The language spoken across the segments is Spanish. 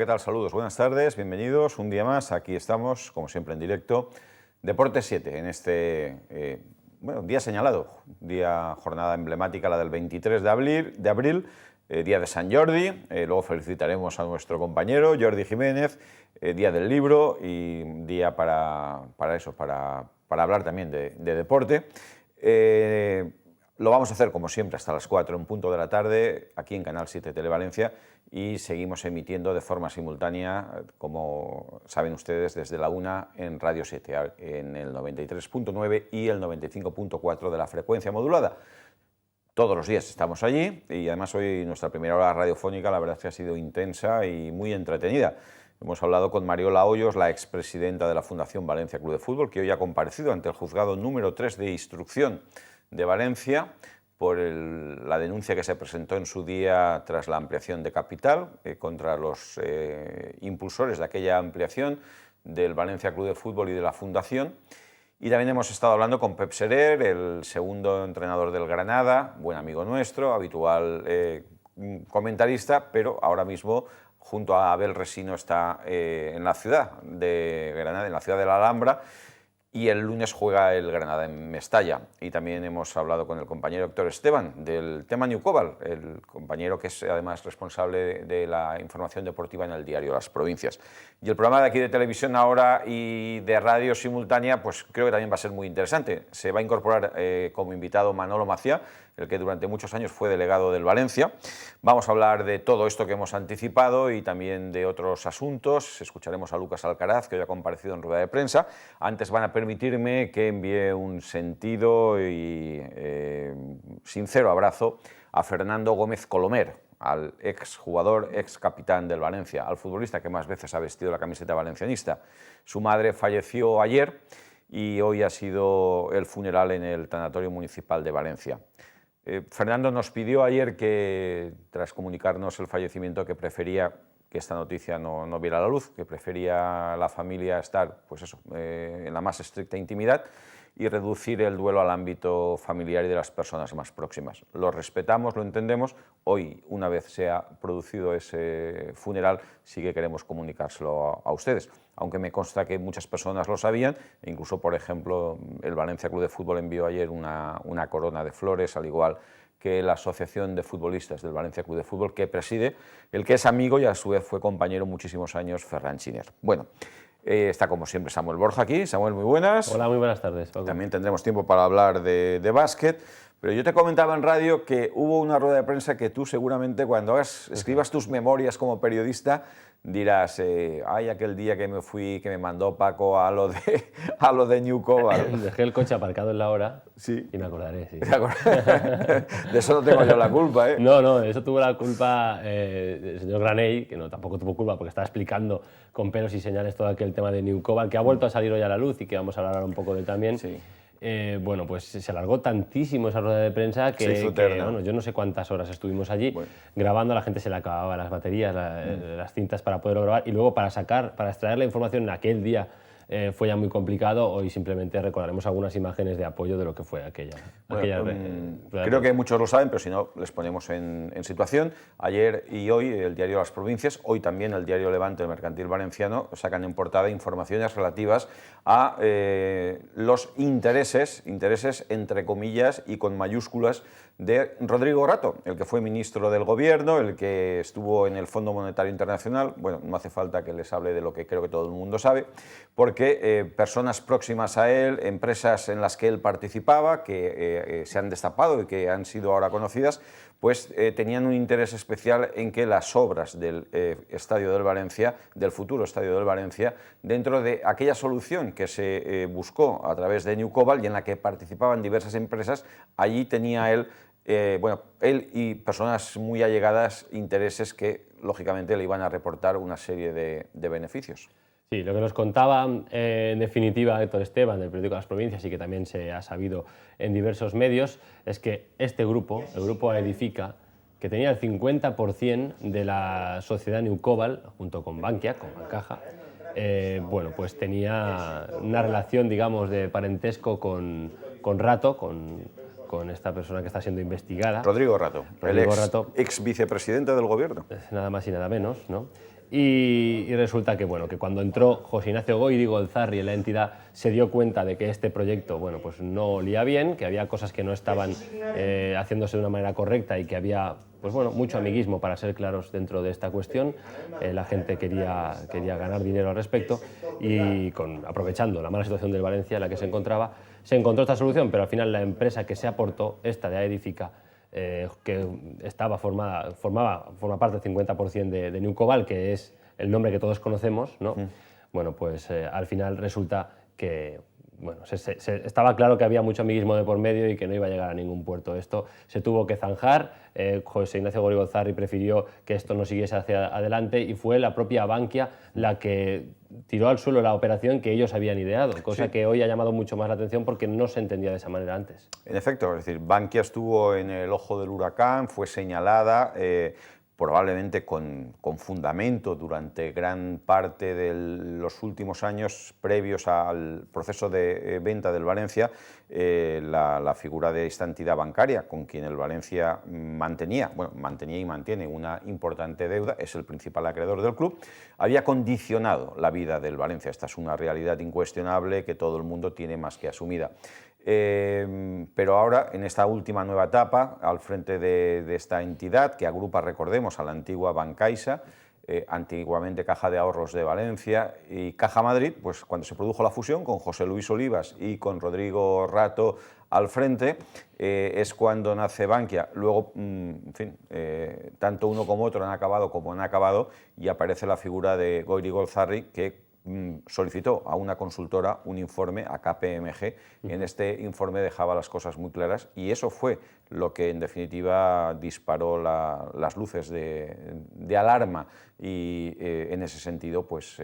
¿qué tal? Saludos, buenas tardes, bienvenidos un día más. Aquí estamos, como siempre, en directo. Deportes 7, en este día señalado, jornada emblemática, la del 23 de abril, día de San Jordi. Luego felicitaremos a nuestro compañero Jordi Jiménez, día del libro y día para hablar también de deporte. Lo vamos a hacer, como siempre, hasta las 4 en punto de la tarde, aquí en Canal 7 Televalencia, y seguimos emitiendo de forma simultánea, como saben ustedes, desde la 1 en Radio 7, en el 93.9 y el 95.4 de la frecuencia modulada. Todos los días estamos allí y además hoy nuestra primera hora radiofónica la verdad es que ha sido intensa y muy entretenida. Hemos hablado con Mariola Hoyos, la expresidenta de la Fundación Valencia Club de Fútbol, que hoy ha comparecido ante el juzgado número 3 de instrucción de Valencia por la denuncia que se presentó en su día tras la ampliación de capital contra los impulsores de aquella ampliación del Valencia Club de Fútbol y de la Fundación. Y también hemos estado hablando con Pep Serer, el segundo entrenador del Granada, buen amigo nuestro, habitual comentarista, pero ahora mismo junto a Abel Resino está en la ciudad de Granada, en la ciudad de la Alhambra, y el lunes juega el Granada en Mestalla. Y también hemos hablado con el compañero Héctor Esteban del tema Newcobal, el compañero que es además responsable de la información deportiva en el diario Las Provincias. Y el programa de aquí de televisión ahora y de radio simultánea, pues creo que también va a ser muy interesante. Se va a incorporar como invitado Manolo Maciá, el que durante muchos años fue delegado del Valencia. Vamos a hablar de todo esto que hemos anticipado y también de otros asuntos. Escucharemos a Lucas Alcaraz, que hoy ha comparecido en rueda de prensa. Antes van a permitirme que envíe un sentido y sincero abrazo a Fernando Gómez Colomer, al exjugador, ex capitán del Valencia, al futbolista que más veces ha vestido la camiseta valencianista. Su madre falleció ayer y hoy ha sido el funeral en el Tanatorio Municipal de Valencia. Fernando nos pidió ayer que, tras comunicarnos el fallecimiento, que prefería que esta noticia no viera la luz, que prefería la familia estar pues eso, en la más estricta intimidad y reducir el duelo al ámbito familiar y de las personas más próximas. Lo respetamos, lo entendemos. Hoy, una vez se ha producido ese funeral, sí que queremos comunicárselo a ustedes, aunque me consta que muchas personas lo sabían, e incluso, por ejemplo, el Valencia Club de Fútbol envió ayer una corona de flores, al igual que la Asociación de Futbolistas del Valencia Club de Fútbol, que preside el que es amigo y a su vez fue compañero muchísimos años, Ferran Giner. Bueno, está como siempre Samuel Borja aquí. Samuel, muy buenas. Hola, muy buenas tardes, Paco. También tendremos tiempo para hablar de básquet, pero yo te comentaba en radio que hubo una rueda de prensa que tú seguramente cuando escribas tus memorias como periodista dirás, ay, aquel día que me fui, que me mandó Paco a lo de Newcobal. Dejé el coche aparcado en la hora, sí, y me acordaré, sí. De eso no tengo yo la culpa, ¿eh? No, de eso tuvo la culpa el señor Granell, que tampoco tuvo culpa porque estaba explicando con pelos y señales todo aquel tema de Newcobal, que ha vuelto a salir hoy a la luz y que vamos a hablar un poco de él también. Sí. Bueno, pues se alargó tantísimo esa rueda de prensa que bueno, yo no sé cuántas horas estuvimos allí grabando, a la gente se le acababan las baterías, las cintas para poderlo grabar, y luego para extraer la información en aquel día fue ya muy complicado. Hoy simplemente recordaremos algunas imágenes de apoyo de lo que fue aquella creo que muchos lo saben, pero si no, les ponemos en situación. Ayer y hoy el diario Las Provincias, hoy también el diario Levante, el Mercantil Valenciano, sacan en portada informaciones relativas a los intereses entre comillas y con mayúsculas de Rodrigo Rato, el que fue ministro del Gobierno, el que estuvo en el Fondo Monetario Internacional. Bueno, no hace falta que les hable de lo que creo que todo el mundo sabe, porque personas próximas a él, empresas en las que él participaba, que se han destapado y que han sido ahora conocidas, pues tenían un interés especial en que las obras del Estadio del Valencia, del futuro Estadio del Valencia, dentro de aquella solución que se buscó a través de Newcobal y en la que participaban diversas empresas, allí tenía él, él y personas muy allegadas, intereses que lógicamente le iban a reportar una serie de beneficios. Sí, lo que nos contaba en definitiva Héctor Esteban del periódico Las Provincias y que también se ha sabido en diversos medios es que este grupo, el grupo Edifica, que tenía el 50% de la sociedad Newcobal, junto con Bankia, con Bancaja, bueno, pues tenía una relación, digamos, de parentesco con Rato, con esta persona que está siendo investigada. Rodrigo Rato, Rodrigo el Rato, ex vicepresidente del Gobierno. Nada más y nada menos, ¿no? Y resulta que, bueno, que cuando entró José Ignacio Goyri-Golzarri en la entidad se dio cuenta de que este proyecto, bueno, pues no olía bien, que había cosas que no estaban haciéndose de una manera correcta y que había, pues bueno, mucho amiguismo, para ser claros, dentro de esta cuestión. La gente quería ganar dinero al respecto y aprovechando la mala situación del Valencia en la que se encontraba, se encontró esta solución, pero al final la empresa que se aportó, esta de Aedifica, que forma parte del 50% de New Cobalt, que es el nombre que todos conocemos, ¿no? Bueno, pues al final resulta que, bueno, estaba claro que había mucho amiguismo de por medio y que no iba a llegar a ningún puerto. Esto se tuvo que zanjar. José Ignacio Goyri-Golzarri prefirió que esto no siguiese hacia adelante y fue la propia Bankia la que tiró al suelo la operación que ellos habían ideado, cosa que hoy ha llamado mucho más la atención porque no se entendía de esa manera antes. En efecto, es decir, Bankia estuvo en el ojo del huracán, fue señalada, probablemente con fundamento durante gran parte de los últimos años previos al proceso de venta del Valencia, la figura de esta entidad bancaria con quien el Valencia mantenía y mantiene una importante deuda, es el principal acreedor del club, había condicionado la vida del Valencia. Esta es una realidad incuestionable que todo el mundo tiene más que asumida. Pero ahora, en esta última nueva etapa, al frente de esta entidad que agrupa, recordemos, a la antigua Bancaisa, antiguamente Caja de Ahorros de Valencia y Caja Madrid, pues cuando se produjo la fusión con José Luis Olivas y con Rodrigo Rato al frente, es cuando nace Bankia. Luego, en fin, tanto uno como otro han acabado como han acabado y aparece la figura de Goyri-Golzarri, que solicitó a una consultora un informe, a KPMG. En este informe dejaba las cosas muy claras y eso fue lo que en definitiva disparó las luces de alarma y en ese sentido pues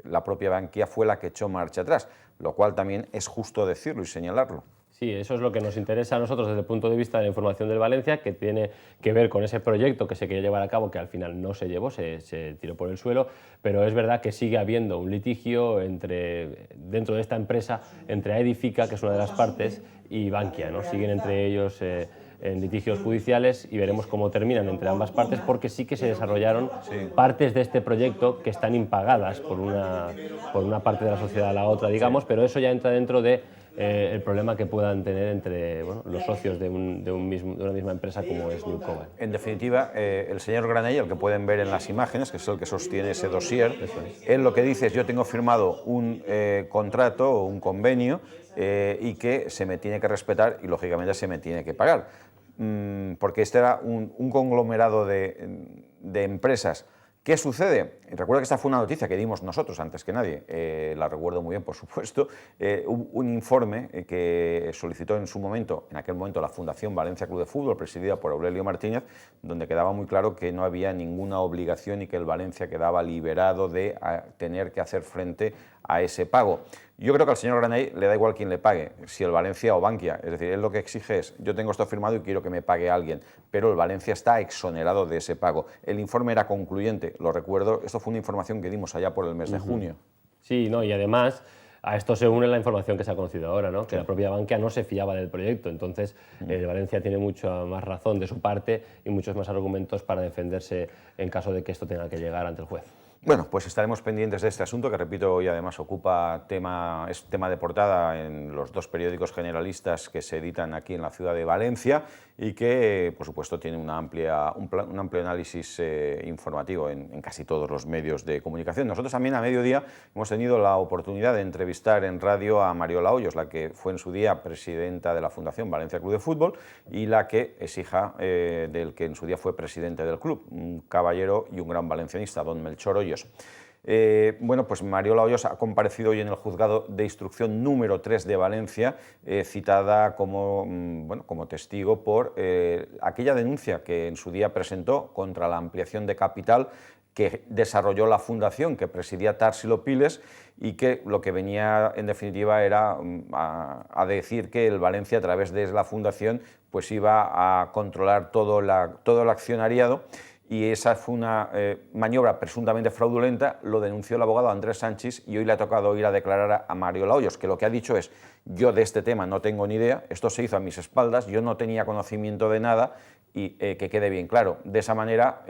la propia Bankia fue la que echó marcha atrás, lo cual también es justo decirlo y señalarlo. Sí, eso es lo que nos interesa a nosotros desde el punto de vista de la información del Valencia, que tiene que ver con ese proyecto que se quería llevar a cabo, que al final no se llevó, se tiró por el suelo, pero es verdad que sigue habiendo un litigio dentro de esta empresa entre Aedifica, que es una de las partes, y Bankia, ¿no? Siguen entre ellos en litigios judiciales y veremos cómo terminan entre ambas partes, porque sí que se desarrollaron partes de este proyecto que están impagadas por una parte de la sociedad a la otra, digamos, pero eso ya entra dentro de el problema que puedan tener entre los socios de una misma empresa como es New Cobalt. En definitiva, el señor Granell, el que pueden ver en las imágenes, que es el que sostiene ese dossier, él lo que dice es: yo tengo firmado un contrato o un convenio y que se me tiene que respetar y lógicamente se me tiene que pagar. Porque este era un conglomerado de empresas. ¿Qué sucede? Recuerdo que esta fue una noticia que dimos nosotros antes que nadie, la recuerdo muy bien, por supuesto, un informe que solicitó en aquel momento, la Fundación Valencia Club de Fútbol, presidida por Aurelio Martínez, donde quedaba muy claro que no había ninguna obligación y que el Valencia quedaba liberado de tener que hacer frente a ese pago. Yo creo que al señor Granell le da igual quién le pague, si el Valencia o Bankia, es decir, él lo que exige es: yo tengo esto firmado y quiero que me pague alguien, pero el Valencia está exonerado de ese pago. El informe era concluyente, lo recuerdo, esto fue una información que dimos allá por el mes de junio. Sí, no, y además a esto se une la información que se ha conocido ahora, ¿no? Que la propia Bankia no se fiaba del proyecto, entonces el Valencia tiene mucha más razón de su parte y muchos más argumentos para defenderse en caso de que esto tenga que llegar ante el juez. Bueno, pues estaremos pendientes de este asunto, que repito, hoy además es tema de portada en los dos periódicos generalistas que se editan aquí en la ciudad de Valencia y que, por supuesto, tiene un amplio análisis informativo en casi todos los medios de comunicación. Nosotros también a mediodía hemos tenido la oportunidad de entrevistar en radio a Mariola Hoyos, la que fue en su día presidenta de la Fundación Valencia Club de Fútbol y la que es hija del que en su día fue presidente del club, un caballero y un gran valencianista, don Melchor Hoyos. Bueno, pues Mariola Hoyos ha comparecido hoy en el juzgado de instrucción número 3 de Valencia, citada como testigo por aquella denuncia que en su día presentó contra la ampliación de capital que desarrolló la fundación que presidía Tarsilo Piles y que lo que venía en definitiva era a decir que el Valencia, a través de la fundación, pues iba a controlar todo el accionariado. Y esa fue una maniobra presuntamente fraudulenta, lo denunció el abogado Andrés Sánchez y hoy le ha tocado ir a declarar a Mariola Hoyos, que lo que ha dicho es: yo de este tema no tengo ni idea, esto se hizo a mis espaldas, yo no tenía conocimiento de nada y que quede bien claro. De esa manera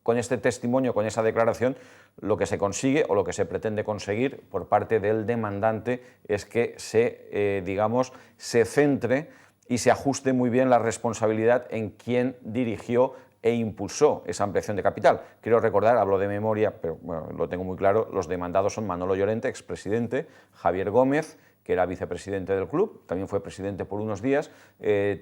con este testimonio, con esa declaración, lo que se consigue o lo que se pretende conseguir por parte del demandante es que se centre y se ajuste muy bien la responsabilidad en quien dirigió e impulsó esa ampliación de capital. Quiero recordar, hablo de memoria, pero bueno, lo tengo muy claro, los demandados son Manolo Llorente, expresidente, Javier Gómez, que era vicepresidente del club, también fue presidente por unos días,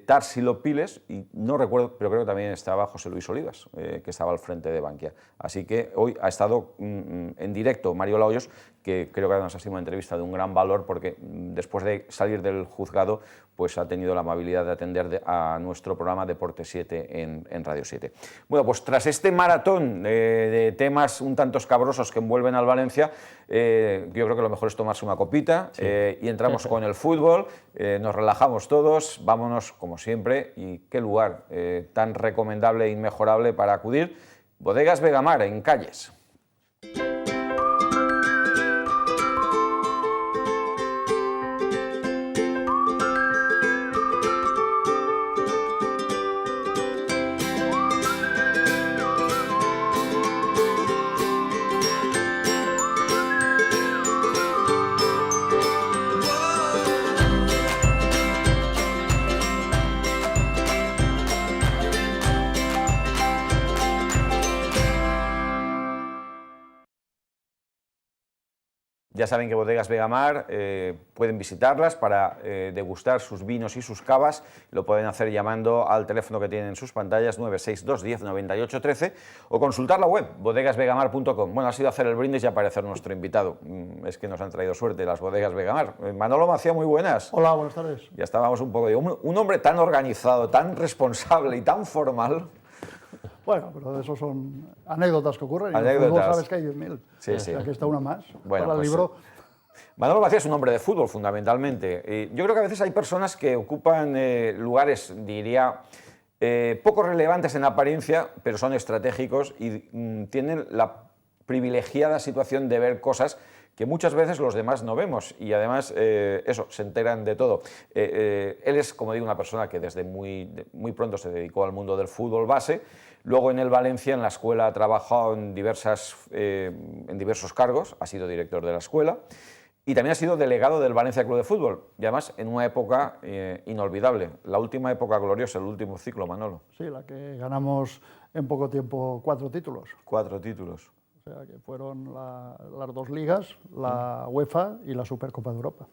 Tarsilo Piles, y no recuerdo, pero creo que también estaba José Luis Olivas, que estaba al frente de Bankia. Así que hoy ha estado en directo Mario Lahoyos, que creo que además ha sido una entrevista de un gran valor, porque después de salir del juzgado, pues ha tenido la amabilidad de atender a nuestro programa Deporte 7 en Radio 7. Bueno, pues tras este maratón de temas un tanto escabrosos que envuelven al Valencia, yo creo que lo mejor es tomarse una copita, sí, y entramos con el fútbol, nos relajamos todos, vámonos como siempre, y qué lugar tan recomendable e inmejorable para acudir, Bodegas Vegamar en Calles. Ya saben que Bodegas Vegamar pueden visitarlas para degustar sus vinos y sus cavas. Lo pueden hacer llamando al teléfono que tienen en sus pantallas, 962 10 98 13, o consultar la web, bodegasvegamar.com. Bueno, ha sido hacer el brindis y aparecer nuestro invitado. Es que nos han traído suerte las Bodegas Vegamar. Manolo Macía, muy buenas. Hola, buenas tardes. Ya estábamos un poco... Un hombre tan organizado, tan responsable y tan formal... Bueno, pero eso son anécdotas que ocurren. Y anécdotas. En el fútbol sabes que hay 10.000. Sí, sí. Aquí está una más. Bueno, para el libro. Manolo Macía es un hombre de fútbol, fundamentalmente. Yo creo que a veces hay personas que ocupan lugares, diría, poco relevantes en apariencia, pero son estratégicos y tienen la privilegiada situación de ver cosas que muchas veces los demás no vemos, y además se enteran de todo. Él es, como digo, una persona que desde muy pronto se dedicó al mundo del fútbol base. Luego en el Valencia, en la escuela, ha trabajado en diversos cargos, ha sido director de la escuela y también ha sido delegado del Valencia Club de Fútbol, y además en una época inolvidable, la última época gloriosa, el último ciclo, Manolo. Sí, la que ganamos en poco tiempo 4 títulos. 4 títulos. O sea, que fueron las 2 ligas, la UEFA y la Supercopa de Europa.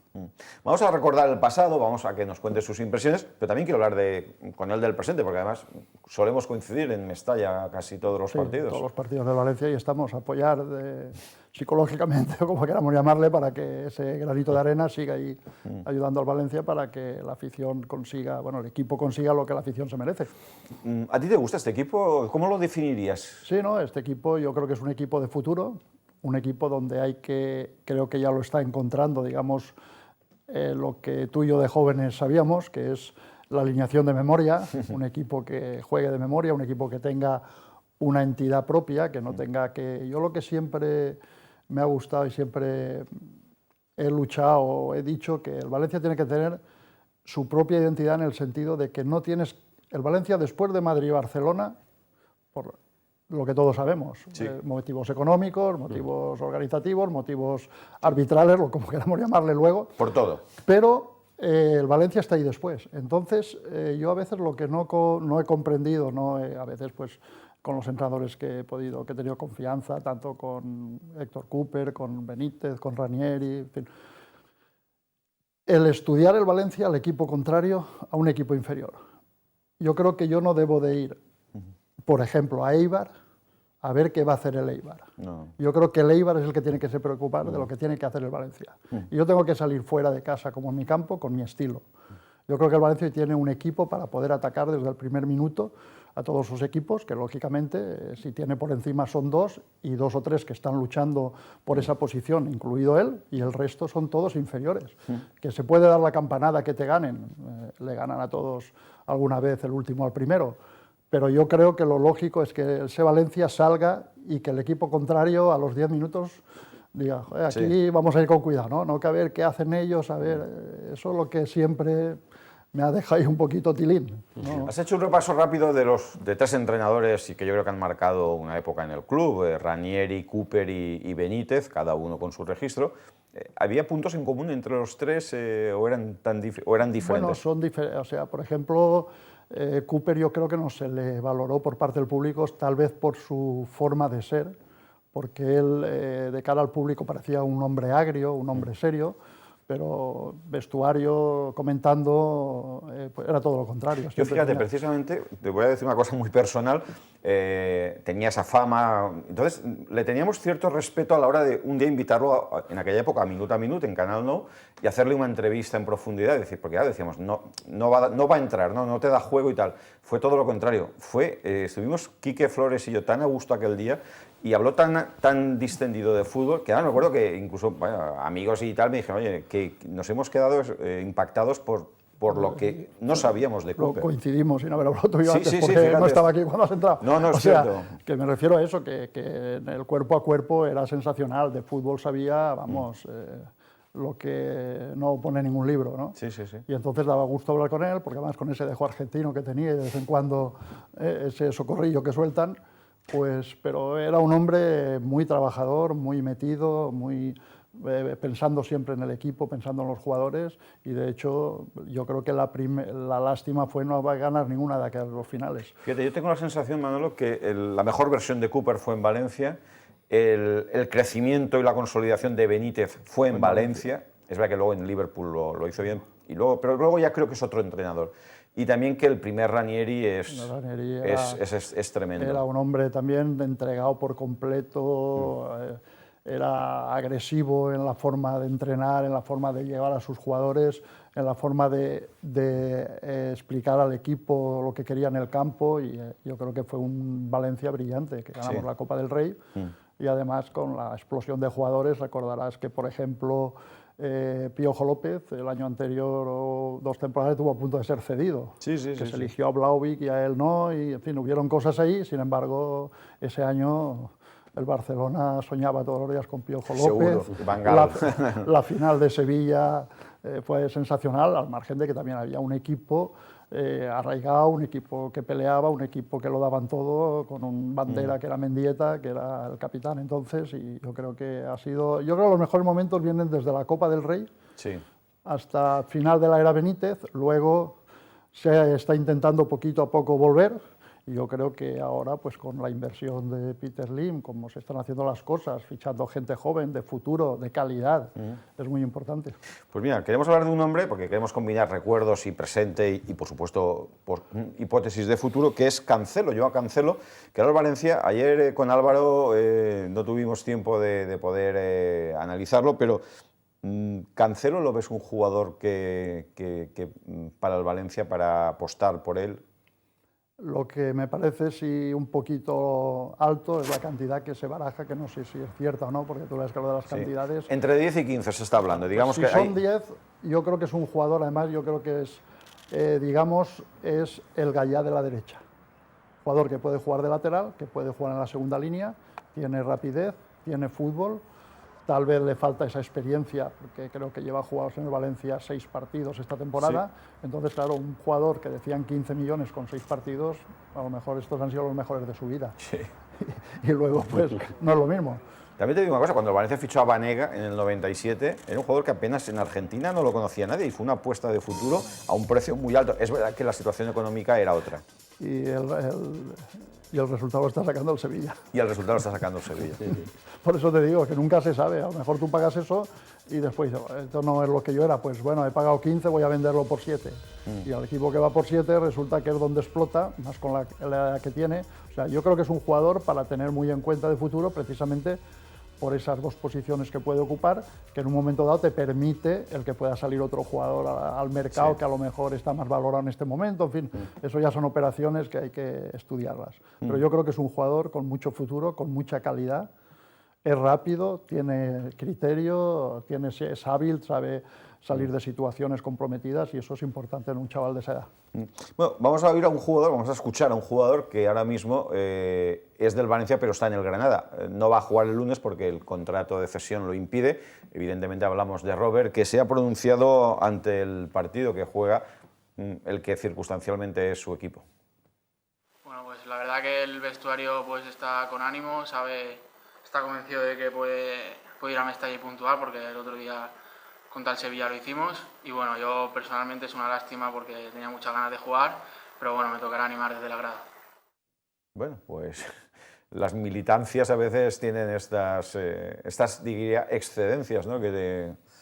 Vamos a recordar el pasado, vamos a que nos cuente sus impresiones, pero también quiero hablar con él del presente, porque además solemos coincidir en Mestalla casi todos los partidos. Todos los partidos de Valencia, y estamos a apoyar psicológicamente, o como queramos llamarle, para que ese granito de arena siga ahí ayudando al Valencia para que la afición consiga, bueno, el equipo consiga lo que la afición se merece. ¿A ti te gusta este equipo? ¿Cómo lo definirías? Sí, ¿no? Este equipo yo creo que es un equipo de futuro, un equipo donde creo que ya lo está encontrando, digamos, lo que tú y yo de jóvenes sabíamos, que es la alineación de memoria, un equipo que juegue de memoria, un equipo que tenga una entidad propia, que no tenga que... Yo lo que siempre me ha gustado y siempre he luchado, he dicho que el Valencia tiene que tener su propia identidad, en el sentido de que no tienes... El Valencia, después de Madrid y Barcelona, por lo que todos sabemos, sí, motivos económicos, motivos organizativos, motivos arbitrales, o como queramos llamarle luego. Por todo. Pero el Valencia está ahí después. Entonces, yo a veces lo que no he comprendido, a veces pues con los entrenadores que he tenido confianza, tanto con Héctor Cooper, con Benítez, con Ranieri, en fin, el estudiar el Valencia al equipo contrario a un equipo inferior. Yo creo que yo no debo de ir, por ejemplo, a Eibar a ver qué va a hacer el Eibar. No. Yo creo que el Eibar es el que tiene que se preocupar de lo que tiene que hacer el Valencia. Y yo tengo que salir fuera de casa, como en mi campo, con mi estilo. Yo creo que el Valencia tiene un equipo para poder atacar desde el primer minuto a todos sus equipos, que lógicamente si tiene por encima son 2 y 2 o 3 que están luchando por esa posición, incluido él, y el resto son todos inferiores. Que se puede dar la campanada que te ganen, le ganan a todos alguna vez el último al primero, pero yo creo que lo lógico es que ese Valencia salga y que el equipo contrario a los 10 minutos diga, aquí sí, vamos a ir con cuidado, ¿no? No que a ver qué hacen ellos, a ver, eso es lo que siempre me ha dejado ahí un poquito tilín, ¿no? Has hecho un repaso rápido de 3 entrenadores y que yo creo que han marcado una época en el club, Ranieri, Cooper y Benítez, cada uno con su registro. ¿Había puntos en común entre los 3 o eran diferentes? Bueno, son diferentes. O sea, por ejemplo, Cooper yo creo que no se le valoró por parte del público, tal vez por su forma de ser, porque él de cara al público parecía un hombre agrio, un hombre serio, pero vestuario, comentando, pues era todo lo contrario. Yo fíjate, precisamente, te voy a decir una cosa muy personal, tenía esa fama, entonces le teníamos cierto respeto a la hora de un día invitarlo, en aquella época, a Minut en Canal Nou, y hacerle una entrevista en profundidad, decir, porque ya decíamos, no va a entrar, no te da juego y tal. Fue todo lo contrario. Estuvimos Quique Flores y yo tan a gusto aquel día, y habló tan distendido de fútbol, que ahora me acuerdo que incluso amigos y tal me dijeron, oye, que nos hemos quedado impactados por lo que no sabíamos de Cooper. Coincidimos sin haber hablado tú y yo antes, Sí, porque no estaba aquí cuando has entrado. No, es cierto. Que me refiero a eso, que en el cuerpo a cuerpo era sensacional, de fútbol sabía, vamos, lo que no pone ningún libro, ¿no? Sí. Y entonces daba gusto hablar con él, porque además con ese dejo argentino que tenía y de vez en cuando ese socorrillo que sueltan, pues, pero era un hombre muy trabajador, muy metido, muy pensando siempre en el equipo, pensando en los jugadores, y de hecho yo creo que la lástima fue no ganar ninguna de aquellos finales. Fíjate, yo tengo la sensación, Manolo, que la mejor versión de Cooper fue en Valencia, el crecimiento y la consolidación de Benítez fue en Valencia. Es verdad que luego en Liverpool lo hizo bien, pero luego ya creo que es otro entrenador. Y también que el primer Ranieri es tremendo. Era un hombre también entregado por completo, era agresivo en la forma de entrenar, en la forma de llevar a sus jugadores, en la forma de explicar al equipo lo que quería en el campo, y yo creo que fue un Valencia brillante, que ganamos la Copa del Rey, y además con la explosión de jugadores. Recordarás que, por ejemplo, Piojo López, el año anterior o 2 temporadas, estuvo a punto de ser cedido, que se eligió a Vlahovic y a él no, y en fin, hubieron cosas ahí. Sin embargo, ese año el Barcelona soñaba todos los días con Piojo López. La final de Sevilla fue sensacional, al margen de que también había un equipo arraigado, un equipo que peleaba, un equipo que lo daban todo, con un bandera que era Mendieta, que era el capitán entonces, y yo creo que los mejores momentos vienen desde la Copa del Rey hasta final de la era Benítez. Luego se está intentando poquito a poco volver, y yo creo que ahora, pues con la inversión de Peter Lim, como se están haciendo las cosas, fichando gente joven, de futuro, de calidad, es muy importante. Pues mira, queremos hablar de un hombre porque queremos combinar recuerdos y presente y por supuesto, hipótesis de futuro, que es Cancelo, Joao Cancelo, que ahora Valencia. Ayer con Álvaro no tuvimos tiempo de poder analizarlo, pero ¿Cancelo lo ves un jugador que para el Valencia, para apostar por él? Lo que me parece sí un poquito alto es la cantidad que se baraja, que no sé si es cierta o no, porque tú ves que lo de las cantidades... Entre 10 y 15 se está hablando, digamos. Si son 10, yo creo que es un jugador, además yo creo que es, es el Gallá de la derecha. Jugador que puede jugar de lateral, que puede jugar en la segunda línea, tiene rapidez, tiene fútbol. Tal vez le falta esa experiencia, porque creo que lleva jugados en el Valencia 6 partidos esta temporada. Entonces, claro, un jugador que decían 15 millones con 6 partidos, a lo mejor estos han sido los mejores de su vida. Y luego, pues, no es lo mismo. También te digo una cosa, cuando el Valencia fichó a Banega en el 97, era un jugador que apenas en Argentina no lo conocía nadie, y fue una apuesta de futuro a un precio muy alto. Es verdad que la situación económica era otra. Y el resultado lo está sacando el Sevilla. Y el resultado lo está sacando el Sevilla. Por eso te digo que nunca se sabe. A lo mejor tú pagas eso y después dices, esto no es lo que yo era. Pues bueno, he pagado 15, voy a venderlo por 7. Y al equipo que va por 7 resulta que es donde explota, más con la edad que tiene. O sea, yo creo que es un jugador para tener muy en cuenta de futuro, precisamente por esas 2 posiciones que puede ocupar, que en un momento dado te permite el que pueda salir otro jugador al mercado que a lo mejor está más valorado en este momento. En fin, eso ya son operaciones que hay que estudiarlas. Pero yo creo que es un jugador con mucho futuro, con mucha calidad, es rápido, tiene criterio, es hábil, sabe salir de situaciones comprometidas, y eso es importante en un chaval de esa edad. Bueno, vamos a oír a un jugador, vamos a escuchar a un jugador que ahora mismo es del Valencia, pero está en el Granada. No va a jugar el lunes porque el contrato de cesión lo impide. Evidentemente hablamos de Robert, que se ha pronunciado ante el partido que juega el que circunstancialmente es su equipo? Bueno, pues la verdad que el vestuario pues está con ánimo, está convencido de que puede ir a Mestalla y puntuar, porque el otro día contra el Sevilla lo hicimos. Y bueno, yo personalmente es una lástima porque tenía muchas ganas de jugar, pero bueno, me tocará animar desde la grada. Bueno, pues las militancias a veces tienen estas diría, excedencias, ¿no?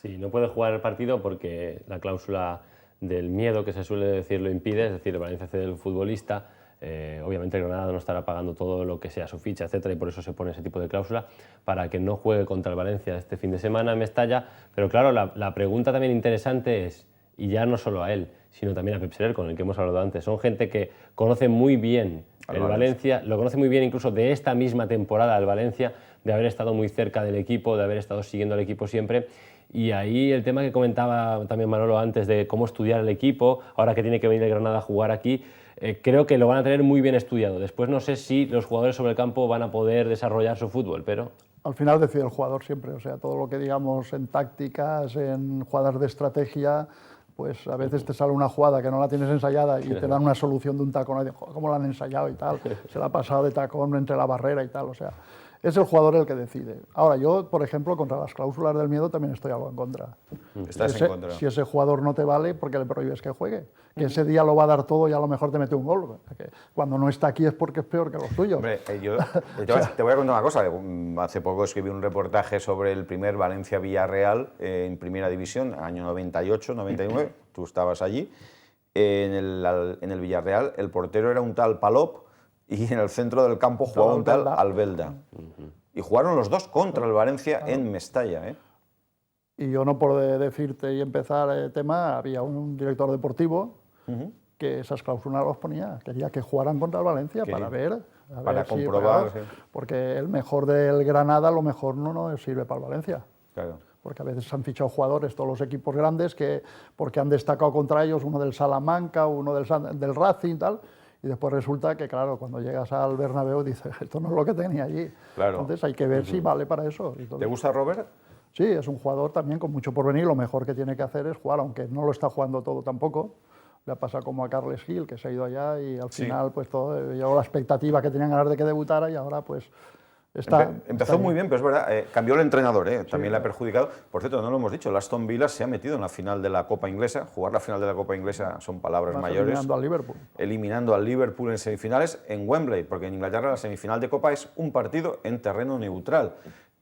Sí, no puede jugar el partido porque la cláusula del miedo, que se suele decir, lo impide, es decir, el Valencia cede el futbolista. Obviamente el Granada no estará pagando todo lo que sea su ficha, etcétera, y por eso se pone ese tipo de cláusula para que no juegue contra el Valencia este fin de semana en Mestalla. Pero claro, la pregunta también interesante es, y ya no solo a él, sino también a Pep Serer, con el que hemos hablado antes, son gente que conoce muy bien el Valencia, lo conoce muy bien incluso de esta misma temporada el Valencia, de haber estado muy cerca del equipo, de haber estado siguiendo al equipo siempre. Y ahí el tema que comentaba también Manolo antes de cómo estudiar el equipo, ahora que tiene que venir el Granada a jugar aquí, creo que lo van a tener muy bien estudiado. Después no sé si los jugadores sobre el campo van a poder desarrollar su fútbol, pero... Al final decide el jugador siempre, o sea, todo lo que digamos en tácticas, en jugadas de estrategia, pues a veces te sale una jugada que no la tienes ensayada y te dan una solución de un tacón, y dices, ¿cómo la han ensayado y tal? Se la ha pasado de tacón entre la barrera y tal, o sea... Es el jugador el que decide. Ahora, yo, por ejemplo, contra las cláusulas del miedo también estoy algo en contra. ¿Estás en contra? Si ese jugador no te vale, ¿por qué le prohíbes que juegue? Que ese día lo va a dar todo y a lo mejor te mete un gol. Que cuando no está aquí es porque es peor que los tuyos. Hombre, yo te voy a contar una cosa. Hace poco escribí un reportaje sobre el primer Valencia-Villarreal en Primera División, año 98-99. Tú estabas allí. En el Villarreal, el portero era un tal Palop, y en el centro del campo jugaba un tal Albelda. Y jugaron los dos contra el Valencia en Mestalla. Y yo no por decirte y empezar el tema, había un director deportivo que esas cláusulas los ponía, quería que jugaran contra el Valencia para ver comprobar. Sí. Porque el mejor del Granada, lo mejor no sirve para el Valencia. Claro. Porque a veces han fichado jugadores, todos los equipos grandes, porque han destacado contra ellos, uno del Salamanca, uno del Racing y tal. Y después resulta que, claro, cuando llegas al Bernabéu dices, esto no es lo que tenía allí. Claro. Entonces hay que ver si vale para eso. Entonces, ¿Te gusta Robert? Sí, es un jugador también con mucho porvenir. Lo mejor que tiene que hacer es jugar, aunque no lo está jugando todo tampoco. Le ha pasado como a Carles Gil, que se ha ido allá y al final pues todo llegó la expectativa que tenían ganas de que debutara y ahora pues... Empezó muy bien, pero es verdad, cambió el entrenador, también le ha perjudicado. Por cierto, no lo hemos dicho, el Aston Villa se ha metido en la final de la Copa Inglesa. Jugar la final de la Copa Inglesa son palabras mayores. Eliminando al Liverpool. Eliminando al Liverpool en semifinales en Wembley, porque en Inglaterra la semifinal de Copa es un partido en terreno neutral.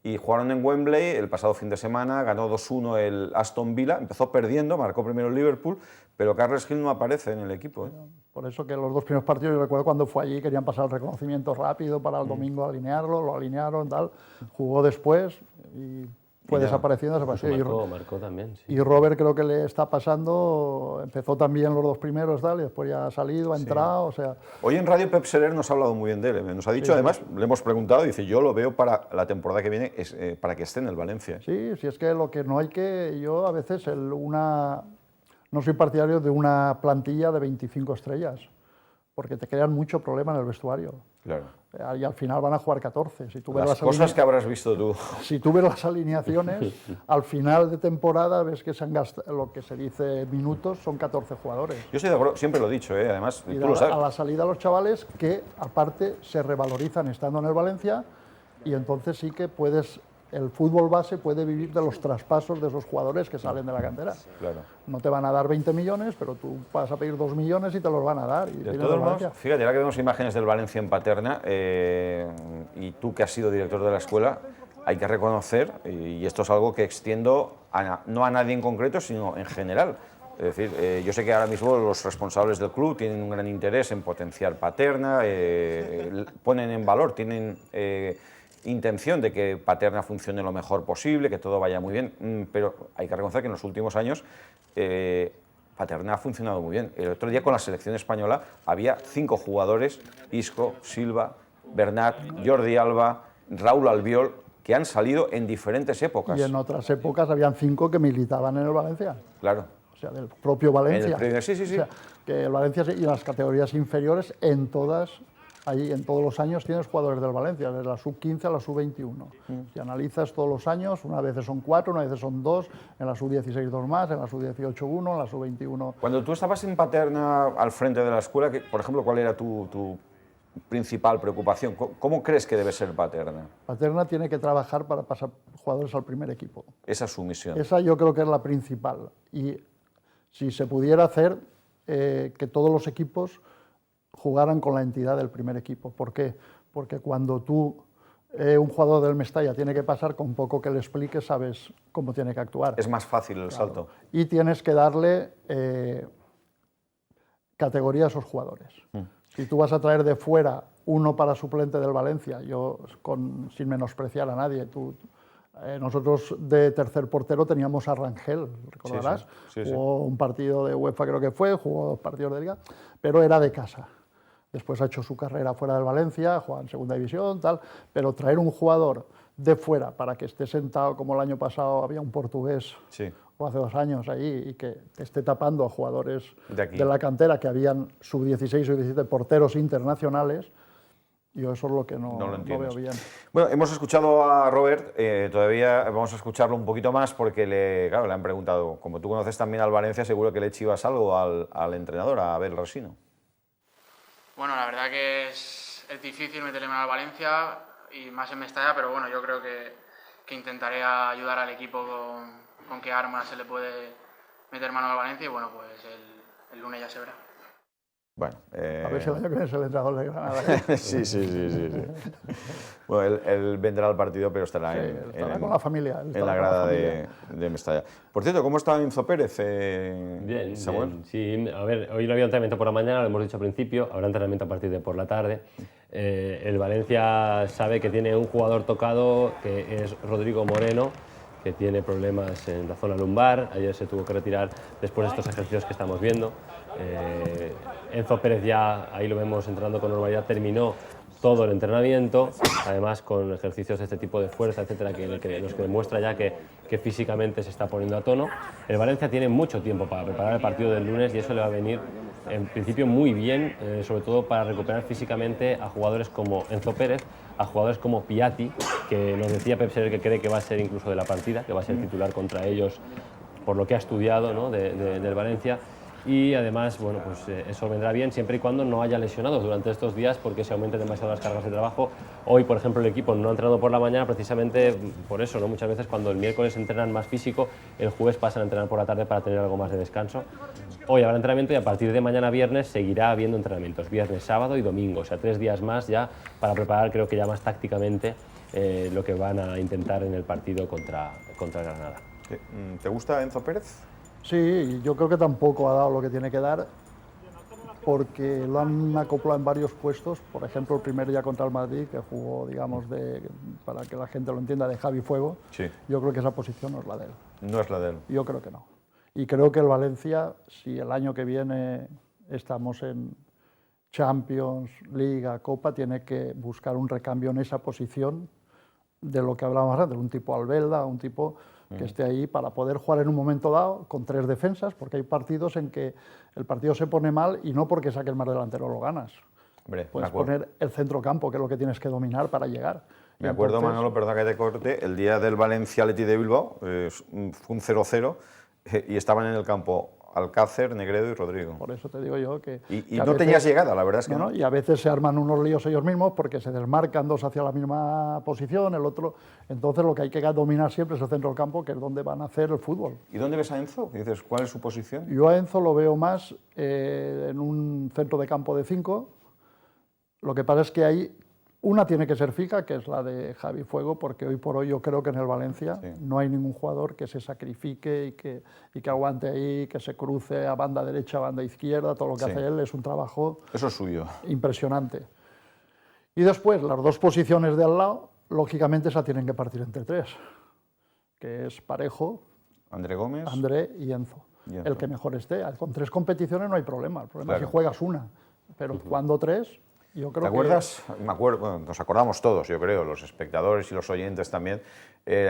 Y jugaron en Wembley el pasado fin de semana, ganó 2-1 el Aston Villa, empezó perdiendo, marcó primero el Liverpool, pero Carles Gil no aparece en el equipo. Por eso que los dos primeros partidos, yo recuerdo cuando fue allí, querían pasar el reconocimiento rápido para el domingo alinearlo, lo alinearon, tal, jugó después y fue desapareciendo. Pues marcó también, sí. Y Robert creo que le está pasando, empezó también los dos primeros, tal, y después ya ha salido, ha entrado, o sea... Hoy en Radio Pep Serer nos ha hablado muy bien de él, nos ha dicho, además, le hemos preguntado, dice, yo lo veo para la temporada que viene, para que esté en el Valencia. Sí, si es que lo que no hay que... Yo a veces no soy partidario de una plantilla de 25 estrellas, porque te crean mucho problema en el vestuario. Claro. Y al final van a jugar 14. Si tú ves las cosas que habrás visto tú. Si tú ves las alineaciones, al final de temporada ves que se han gastado, lo que se dice minutos, son 14 jugadores. Yo estoy de acuerdo, siempre lo he dicho, además, y tú lo sabes. A la salida los chavales que aparte se revalorizan estando en el Valencia y entonces sí que el fútbol base puede vivir de los traspasos de esos jugadores que salen de la cantera. Claro. No te van a dar 20 millones, pero tú vas a pedir 2 millones y te los van a dar. De todos modos, fíjate, ahora que vemos imágenes del Valencia en Paterna, y tú que has sido director de la escuela, hay que reconocer, y esto es algo que extiendo no a nadie en concreto, sino en general. Es decir, yo sé que ahora mismo los responsables del club tienen un gran interés en potenciar Paterna, ponen en valor, tienen... intención de que Paterna funcione lo mejor posible, que todo vaya muy bien, pero hay que reconocer que en los últimos años Paterna ha funcionado muy bien. El otro día con la selección española había 5 jugadores, Isco, Silva, Bernat, Jordi Alba, Raúl Albiol, que han salido en diferentes épocas. Y en otras épocas habían 5 que militaban en el Valencia. Claro. O sea, del propio Valencia. Sí. O sea, que el Valencia y las categorías inferiores en todas ahí en todos los años tienes jugadores del Valencia, desde la sub-15 a la sub-21. Si analizas todos los años, una vez son 4, una vez son 2, en la sub-16 2 más, en la sub-18 1, en la sub-21... Cuando tú estabas en Paterna al frente de la escuela, por ejemplo, ¿cuál era tu principal preocupación? ¿Cómo crees que debe ser Paterna? Paterna tiene que trabajar para pasar jugadores al primer equipo. Esa es su misión. Esa yo creo que es la principal. Y si se pudiera hacer, que todos los equipos jugaran con la entidad del primer equipo. ¿Por qué? Porque cuando un jugador del Mestalla tiene que pasar, con poco que le expliques, sabes cómo tiene que actuar. Es más fácil el salto. Y tienes que darle categoría a esos jugadores. Si tú vas a traer de fuera uno para suplente del Valencia, sin menospreciar a nadie, nosotros de tercer portero teníamos a Rangel, recordarás, sí. Jugó un partido de UEFA creo que fue, jugó 2 partidos de Liga, pero era de casa. Después ha hecho su carrera fuera del Valencia, juega en segunda división, tal, pero traer un jugador de fuera para que esté sentado, como el año pasado había un portugués, o hace 2 años ahí, y que te esté tapando a jugadores de la cantera, que habían sub-16 o 17 porteros internacionales, yo eso es lo que no veo bien. Bueno, hemos escuchado a Robert, todavía vamos a escucharlo un poquito más porque le han preguntado, como tú conoces también al Valencia, seguro que le chivas algo al entrenador, a Abel Resino. Bueno, la verdad que es difícil meterle mano al Valencia y más en Mestalla, pero bueno, yo creo que intentaré ayudar al equipo con qué armas se le puede meter mano al Valencia y bueno, pues el lunes ya se verá. Bueno, a ver si el año que viene es el entrenador de Granada. Sí. Bueno, él vendrá al partido, pero estará con la familia. En la grada de Mestalla. Por cierto, ¿cómo está Enzo Pérez, bien, Samuel? Bien. Sí, a ver, hoy no había entrenamiento por la mañana, lo hemos dicho al principio, habrá entrenamiento a partir de por la tarde. El Valencia sabe que tiene un jugador tocado, que es Rodrigo Moreno, que tiene problemas en la zona lumbar. Ayer se tuvo que retirar después de estos ejercicios que estamos viendo. Enzo Pérez ya, ahí lo vemos entrenando con normalidad, terminó todo el entrenamiento, además con ejercicios de este tipo de fuerza, etcétera, los que demuestra ya que físicamente se está poniendo a tono. El Valencia tiene mucho tiempo para preparar el partido del lunes y eso le va a venir en principio muy bien, sobre todo para recuperar físicamente a jugadores como Enzo Pérez, a jugadores como Piatti, que nos decía Pep Serer que cree que va a ser incluso de la partida, que va a ser titular contra ellos por lo que ha estudiado, ¿no?, del Valencia. Y además, bueno, pues eso vendrá bien siempre y cuando no haya lesionados durante estos días, porque se aumenten demasiado las cargas de trabajo. Hoy, por ejemplo, el equipo no ha entrenado por la mañana precisamente por eso, ¿no? Muchas veces cuando el miércoles entrenan más físico, el jueves pasan a entrenar por la tarde para tener algo más de descanso. Hoy habrá entrenamiento y a partir de mañana viernes seguirá habiendo entrenamientos, viernes, sábado y domingo, o sea, 3 días más ya para preparar, creo que ya más tácticamente, lo que van a intentar en el partido contra Granada. ¿Te gusta Enzo Pérez? Sí, yo creo que tampoco ha dado lo que tiene que dar, porque lo han acoplado en varios puestos. Por ejemplo, el primer día contra el Madrid, que jugó, digamos, para que la gente lo entienda, de Javi Fuego. Sí. Yo creo que esa posición no es la de él. No es la de él. Yo creo que no. Y creo que el Valencia, si el año que viene estamos en Champions, Liga, Copa, tiene que buscar un recambio en esa posición de lo que hablábamos antes, un tipo Albelda, un tipo que esté ahí para poder jugar en un momento dado con 3 defensas, porque hay partidos en que el partido se pone mal y no porque saques más delantero lo ganas. Hombre, puedes poner el centrocampo, que es lo que tienes que dominar para llegar. Me acuerdo, entonces, Manolo, perdón que te corte, el día del Valencia-Athletic de Bilbao, fue un 0-0 y estaban en el campo Alcácer, Negredo y Rodrigo. Por eso te digo yo que... Y no tenías llegada, la verdad es que no. Y a veces se arman unos líos ellos mismos porque se desmarcan 2 hacia la misma posición, el otro... Entonces lo que hay que dominar siempre es el centro del campo, que es donde van a hacer el fútbol. ¿Y dónde ves a Enzo? Dices, ¿cuál es su posición? Yo a Enzo lo veo más en un centro de campo de 5. Lo que pasa es que hay... Una tiene que ser fija, que es la de Javi Fuego, porque hoy por hoy yo creo que en el Valencia no hay ningún jugador que se sacrifique y que aguante ahí, que se cruce a banda derecha, a banda izquierda. Todo lo que hace él es un trabajo eso es suyo, impresionante. Y después, las 2 posiciones de al lado, lógicamente se tienen que partir entre 3, que es Parejo, André Gómez, André y Enzo. El que mejor esté. Con 3 competiciones no hay problema, el problema es si juegas una, pero cuando 3... Yo creo ¿Te acuerdas? Me acuerdo, bueno, nos acordamos todos, yo creo, los espectadores y los oyentes también,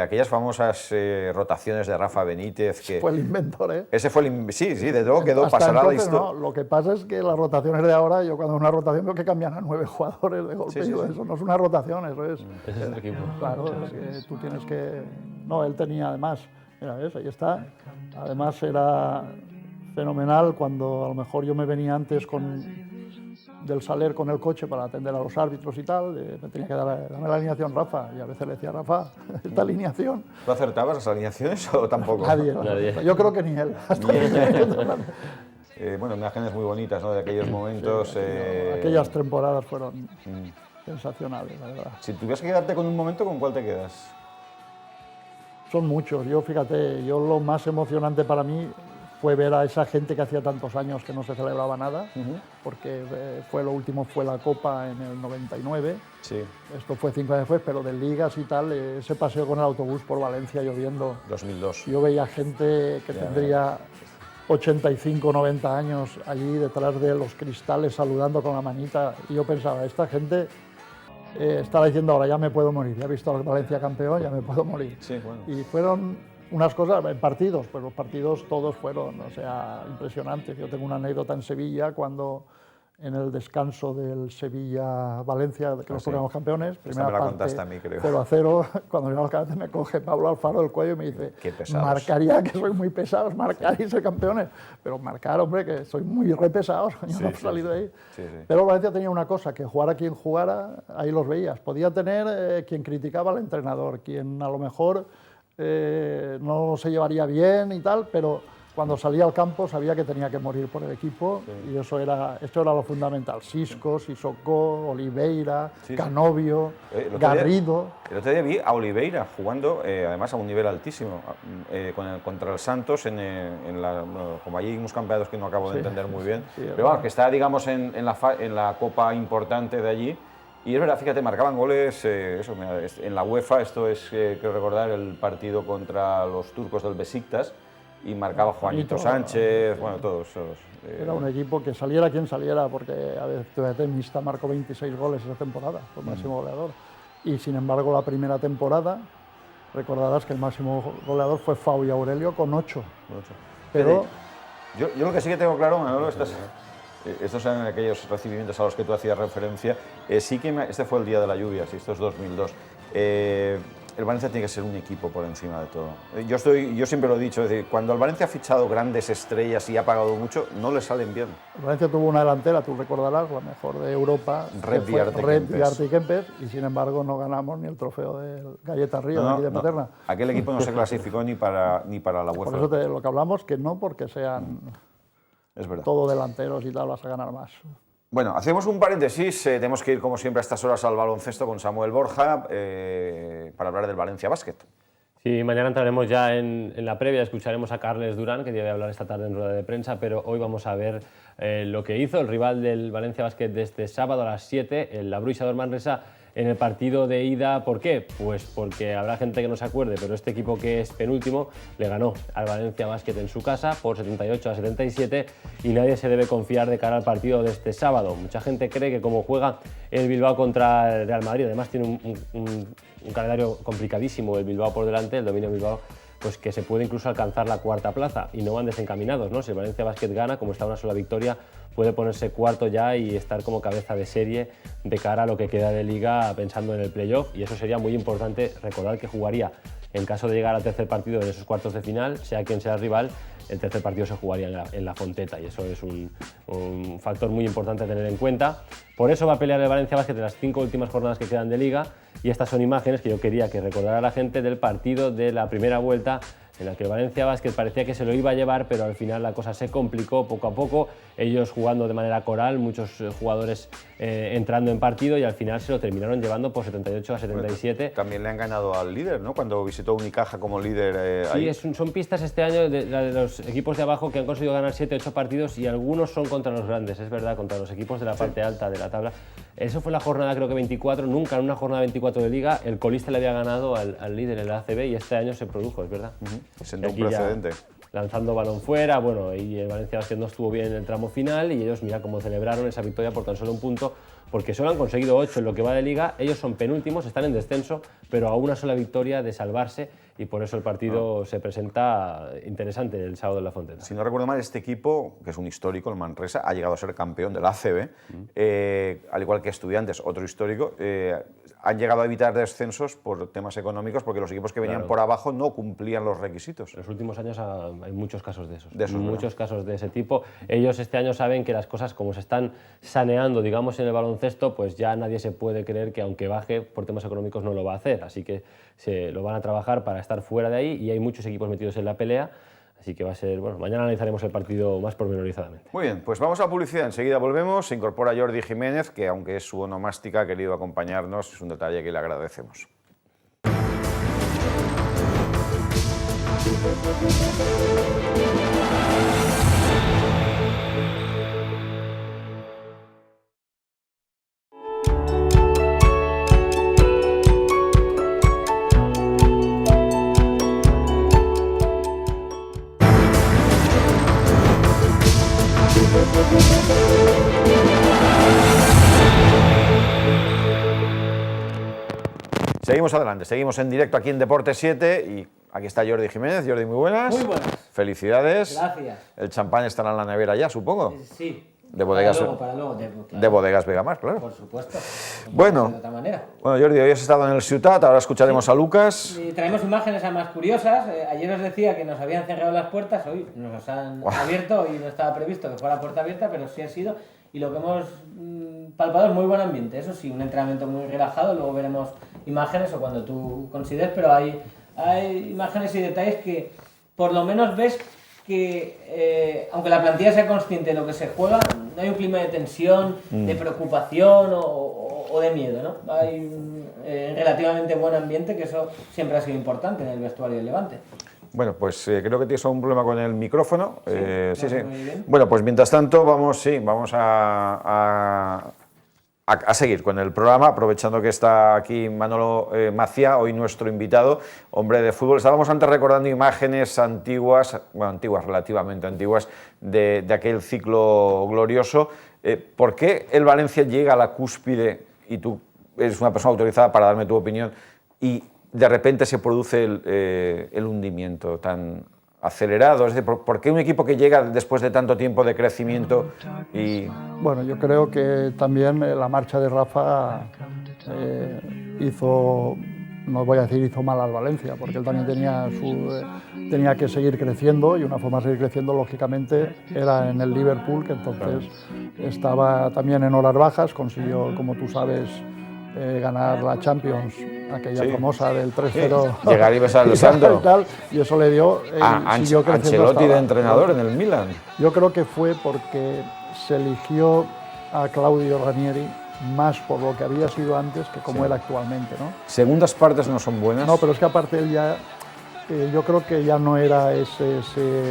aquellas famosas rotaciones de Rafa Benítez. Que fue el inventor, ¿eh? Ese fue sí, de luego quedó, Hasta pasará la entonces, historia. no, lo que pasa es que las rotaciones de ahora, yo cuando una rotación veo que cambian a 9 jugadores de golpe, digo, eso no es una rotación, eso es... Ese es el equipo. Claro, es que tú tienes que... No, él tenía además, mira, ves, ahí está, además era fenomenal cuando a lo mejor yo me venía antes del Saler con el coche para atender a los árbitros y tal, me tenía que dar la alineación Rafa, y a veces le decía, Rafa, esta alineación... ¿Tú acertabas las alineaciones o tampoco? Nadie. Yo creo que ni él. Bueno, imágenes muy bonitas, ¿no?, de aquellos momentos. Aquellas temporadas fueron sensacionales, la verdad. Si tuvieras que quedarte con un momento, ¿con cuál te quedas? Son muchos. Yo, fíjate, lo más emocionante para mí fue ver a esa gente que hacía tantos años que no se celebraba nada, porque lo último fue la Copa en el 99. Sí. Esto fue 5 años después, pero de ligas y tal, ese paseo con el autobús por Valencia lloviendo. 2002. Yo veía gente que tendría 85, 90 años allí detrás de los cristales saludando con la manita, y yo pensaba, esta gente estaba diciendo ahora ya me puedo morir, ya he visto al Valencia campeón, ya me puedo morir. Sí, bueno. Y fueron unas cosas, en partidos, pues los partidos todos fueron, o sea, impresionantes. Yo tengo una anécdota en Sevilla cuando en el descanso del Sevilla-Valencia, que nos poníamos campeones, primera me la parte, contaste a mí, creo. 0-0, cuando llegamos al me coge Pablo Alfaro del cuello y me dice, Qué pesados. marcaría, que soy muy pesados, marcar y ser campeones, pero marcar, hombre, que soy muy re pesados, yo no he salido de ahí. Sí, sí. Pero Valencia tenía una cosa, que jugara quien jugara, ahí los veías. Podía tener quien criticaba al entrenador, quien a lo mejor no se llevaría bien y tal, pero cuando salía al campo sabía que tenía que morir por el esto era lo fundamental. Sisco, Sissoko, Oliveira, Canovio, Garrido. El otro día vi a Oliveira jugando, además a un nivel altísimo, contra el Santos, como allí unos campeonatos que no acabo de entender muy bien, pero bueno, que está, digamos, en la copa importante de allí. Y es verdad, fíjate, marcaban goles, en la UEFA, esto es, creo recordar, el partido contra los turcos del Besiktas, y marcaba Juanito Sánchez, bueno, todos. Era un equipo que saliera quien saliera, porque a veces Mista marcó 26 goles esa temporada, fue el máximo goleador. Y sin embargo, la primera temporada, recordarás que el máximo goleador fue Fau y Aurelio con 8. Pero yo lo que sí que tengo claro, Manolo, estos eran aquellos recibimientos a los que tú hacías referencia. Este fue el día de la lluvia, si esto es 2002. El Valencia tiene que ser un equipo por encima de todo. Yo siempre lo he dicho, es decir, cuando el Valencia ha fichado grandes estrellas y ha pagado mucho, no le salen bien. El Valencia tuvo una delantera, tú recordarás, la mejor de Europa, Red y Kempes, y sin embargo no ganamos ni el trofeo del Galleta Río aquí de Paterna. Aquel equipo no se clasificó ni para la UEFA. Por eso lo que hablamos, que no porque sean es verdad. Todo delanteros y tal, vas a ganar más. Bueno, hacemos un paréntesis, tenemos que ir como siempre a estas horas al baloncesto con Samuel Borja para hablar del Valencia Basket. Sí, mañana entraremos ya en la previa, escucharemos a Carles Durán, que debe hablar esta tarde en rueda de prensa, pero hoy vamos a ver lo que hizo el rival del Valencia Basket de este sábado a las 7, el Labruixador Manresa, en el partido de ida. ¿Por qué? Pues porque habrá gente que no se acuerde, pero este equipo que es penúltimo le ganó al Valencia Basket en su casa por 78-77 y nadie se debe confiar de cara al partido de este sábado. Mucha gente cree que como juega el Bilbao contra el Real Madrid, además tiene un calendario complicadísimo el Bilbao por delante, el dominio Bilbao, pues que se puede incluso alcanzar la cuarta plaza y no van desencaminados, ¿no? Si el Valencia Basket gana, como está una sola victoria, puede ponerse cuarto ya y estar como cabeza de serie de cara a lo que queda de liga pensando en el playoff, y eso sería muy importante. Recordar que jugaría, en caso de llegar al tercer partido de esos cuartos de final, sea quien sea el rival, el tercer partido se jugaría en la Fonteta, y eso es un factor muy importante a tener en cuenta. Por eso va a pelear el Valencia Basket en las 5 últimas jornadas que quedan de liga, y estas son imágenes que yo quería que recordara la gente del partido de la primera vuelta, en la que el Valencia Basket parecía que se lo iba a llevar, pero al final la cosa se complicó poco a poco, ellos jugando de manera coral, muchos jugadores entrando en partido, y al final se lo terminaron llevando por 78-77. También le han ganado al líder, ¿no?, cuando visitó Unicaja como líder. Sí, son pistas este año de los equipos de abajo que han conseguido ganar 7-8 partidos, y algunos son contra los grandes, es verdad, contra los equipos de la parte alta de la tabla. Eso fue la jornada, creo que 24, nunca en una jornada 24 de liga el colista le había ganado al líder en el ACB, y este año se produjo, es verdad. Siendo un precedente. Lanzando balón fuera, bueno, y el Valencia Basket no estuvo bien en el tramo final, y ellos, mira cómo celebraron esa victoria por tan solo un punto, porque solo han conseguido 8 en lo que va de liga, ellos son penúltimos, están en descenso, pero a una sola victoria de salvarse, y por eso el partido se presenta interesante el sábado en La Fonteta. Si no recuerdo mal, este equipo, que es un histórico, el Manresa, ha llegado a ser campeón de la ACB, al igual que Estudiantes, otro histórico, han llegado a evitar descensos por temas económicos, porque los equipos que venían por abajo no cumplían los requisitos. En los últimos años hay muchos casos de esos, muchos casos de ese tipo. Ellos este año saben que las cosas, como se están saneando, digamos, en el baloncesto, pues ya nadie se puede creer que aunque baje por temas económicos no lo va a hacer, así que se lo van a trabajar para estar fuera de ahí, y hay muchos equipos metidos en la pelea, así que va a ser, bueno, mañana analizaremos el partido más pormenorizadamente. Muy bien, pues vamos a publicidad, enseguida volvemos, se incorpora Jordi Jiménez, que aunque es su onomástica ha querido acompañarnos, es un detalle que le agradecemos. Seguimos adelante, seguimos en directo aquí en Deporte 7 y aquí está Jordi Jiménez. Jordi, muy buenas. Muy buenas. Felicidades. Gracias. El champán estará en la nevera ya, supongo. Sí. De bodegas, para luego, claro. de bodegas Vegamar, claro. Por supuesto. Bueno, de otra manera. Bueno, Jordi, hoy has estado en el Ciutat, ahora escucharemos a Lucas. Y traemos imágenes además curiosas. Ayer os decía que nos habían cerrado las puertas, hoy nos las han abierto y no estaba previsto que fuera puerta abierta, pero sí ha sido. Y lo que hemos palpado es muy buen ambiente. Eso sí, un entrenamiento muy relajado. Luego veremos imágenes o cuando tú consideres, pero hay imágenes y detalles que por lo menos ves que, aunque la plantilla sea consciente de lo que se juega, no hay un clima de tensión, de preocupación o de miedo, ¿no? Hay un relativamente buen ambiente, que eso siempre ha sido importante en el vestuario del Levante. Bueno, pues creo que tienes un problema con el micrófono. Sí. Muy bien. Bueno, pues mientras tanto vamos a seguir con el programa, aprovechando que está aquí Manolo Maciá, hoy nuestro invitado, hombre de fútbol. Estábamos antes recordando imágenes antiguas, bueno, antiguas, relativamente antiguas, de aquel ciclo glorioso. ¿Por qué el Valencia llega a la cúspide, y tú eres una persona autorizada para darme tu opinión, y de repente se produce el hundimiento tan acelerado? Es decir, ¿por qué un equipo que llega después de tanto tiempo de crecimiento y...? Bueno, yo creo que también la marcha de Rafa hizo, no voy a decir hizo mal al Valencia, porque él también tenía que seguir creciendo, y una forma de seguir creciendo, lógicamente, era en el Liverpool, que entonces estaba también en horas bajas, consiguió, como tú sabes, ganar la Champions, aquella famosa del 3-0. Llegar y besar el santo. Y eso le dio... siguió creciendo Ancelotti de entrenador en el Milan. Yo creo que fue porque se eligió a Claudio Ranieri más por lo que había sido antes que como era actualmente, ¿no? Segundas partes no son buenas. No, pero es que aparte él ya... yo creo que ya no era ese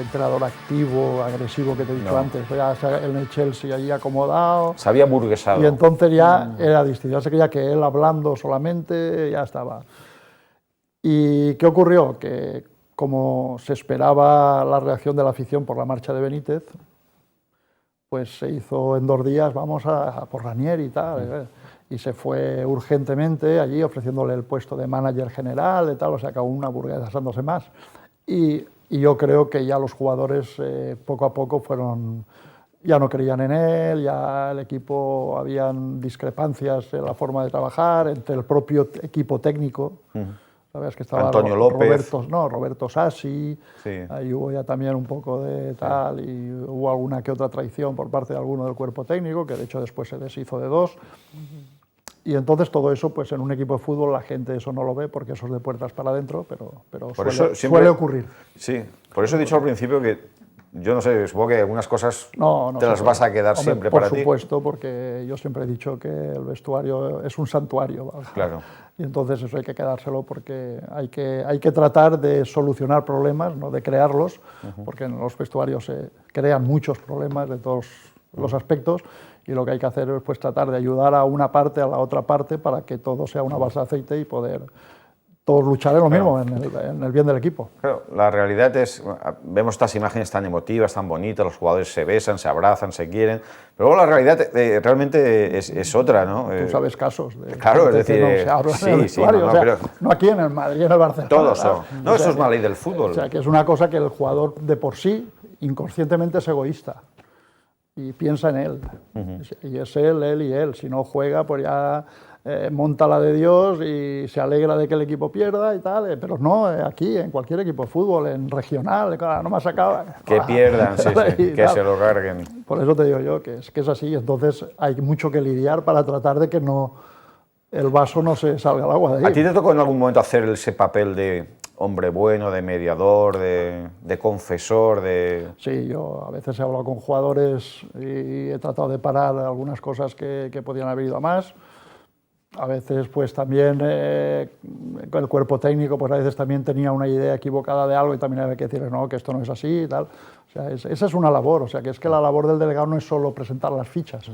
entrenador activo, agresivo que te he dicho antes. Ya en el Chelsea allí acomodado. Se había burguesado. Y entonces ya era distinto. Ya se creía que él hablando solamente ya estaba. ¿Y qué ocurrió? Que como se esperaba la reacción de la afición por la marcha de Benítez, pues se hizo en 2 días, vamos a por Ranieri y tal. Y se fue urgentemente allí ofreciéndole el puesto de manager general y tal, o sea, que aún una burguesándose más. Y yo creo que ya los jugadores poco a poco ya no creían en él, ya el equipo, habían discrepancias en la forma de trabajar entre el propio equipo técnico. ¿Sabes? Que estaba Antonio López. Roberto Sassi, sí. Ahí hubo ya también un poco de tal, y hubo alguna que otra traición por parte de alguno del cuerpo técnico, que de hecho después se deshizo de 2. Y entonces todo eso, pues en un equipo de fútbol la gente eso no lo ve, porque eso es de puertas para adentro, pero suele ocurrir. Sí, por eso he dicho al principio que yo no sé, supongo que algunas cosas te las vas a quedar siempre para ti. Por supuesto, porque yo siempre he dicho que el vestuario es un santuario, ¿vale? Claro. Y entonces eso hay que quedárselo, porque hay que tratar de solucionar problemas, no de crearlos, porque en los vestuarios se crean muchos problemas de todos los aspectos, y lo que hay que hacer es pues tratar de ayudar a una parte, a la otra parte, para que todo sea una base de aceite y poder todos luchar en lo mismo, en el bien del equipo. Claro, la realidad es, vemos estas imágenes tan emotivas, tan bonitas, los jugadores se besan, se abrazan, se quieren, pero luego la realidad realmente es otra, ¿no? Tú sabes casos de claro, es decir, que no se habla en el vestuario, o sea, pero no aquí en el Madrid, en el Barcelona. todos son. No, O eso sea, es una ley del fútbol. O sea, que es una cosa que el jugador de por sí, inconscientemente es egoísta y piensa en él. Y es él y él. Si no juega, pues ya monta la de Dios y se alegra de que el equipo pierda y tal, pero no, aquí, en cualquier equipo de fútbol, en regional, no me ha sacado. Que pierdan, sí, que se lo carguen. Por eso te digo yo que es así, entonces hay mucho que lidiar para tratar de que no el vaso no se salga al agua de ahí. ¿A ti te tocó en algún momento hacer ese papel de hombre bueno, de mediador, de confesor, de...? Sí, yo a veces he hablado con jugadores y he tratado de parar algunas cosas que podían haber ido a más. A veces pues también con el cuerpo técnico pues a veces también tenía una idea equivocada de algo y también había que decirle no, que esto no es así y tal. O sea, esa es una labor, o sea, que es que la labor del delegado no es solo presentar las fichas,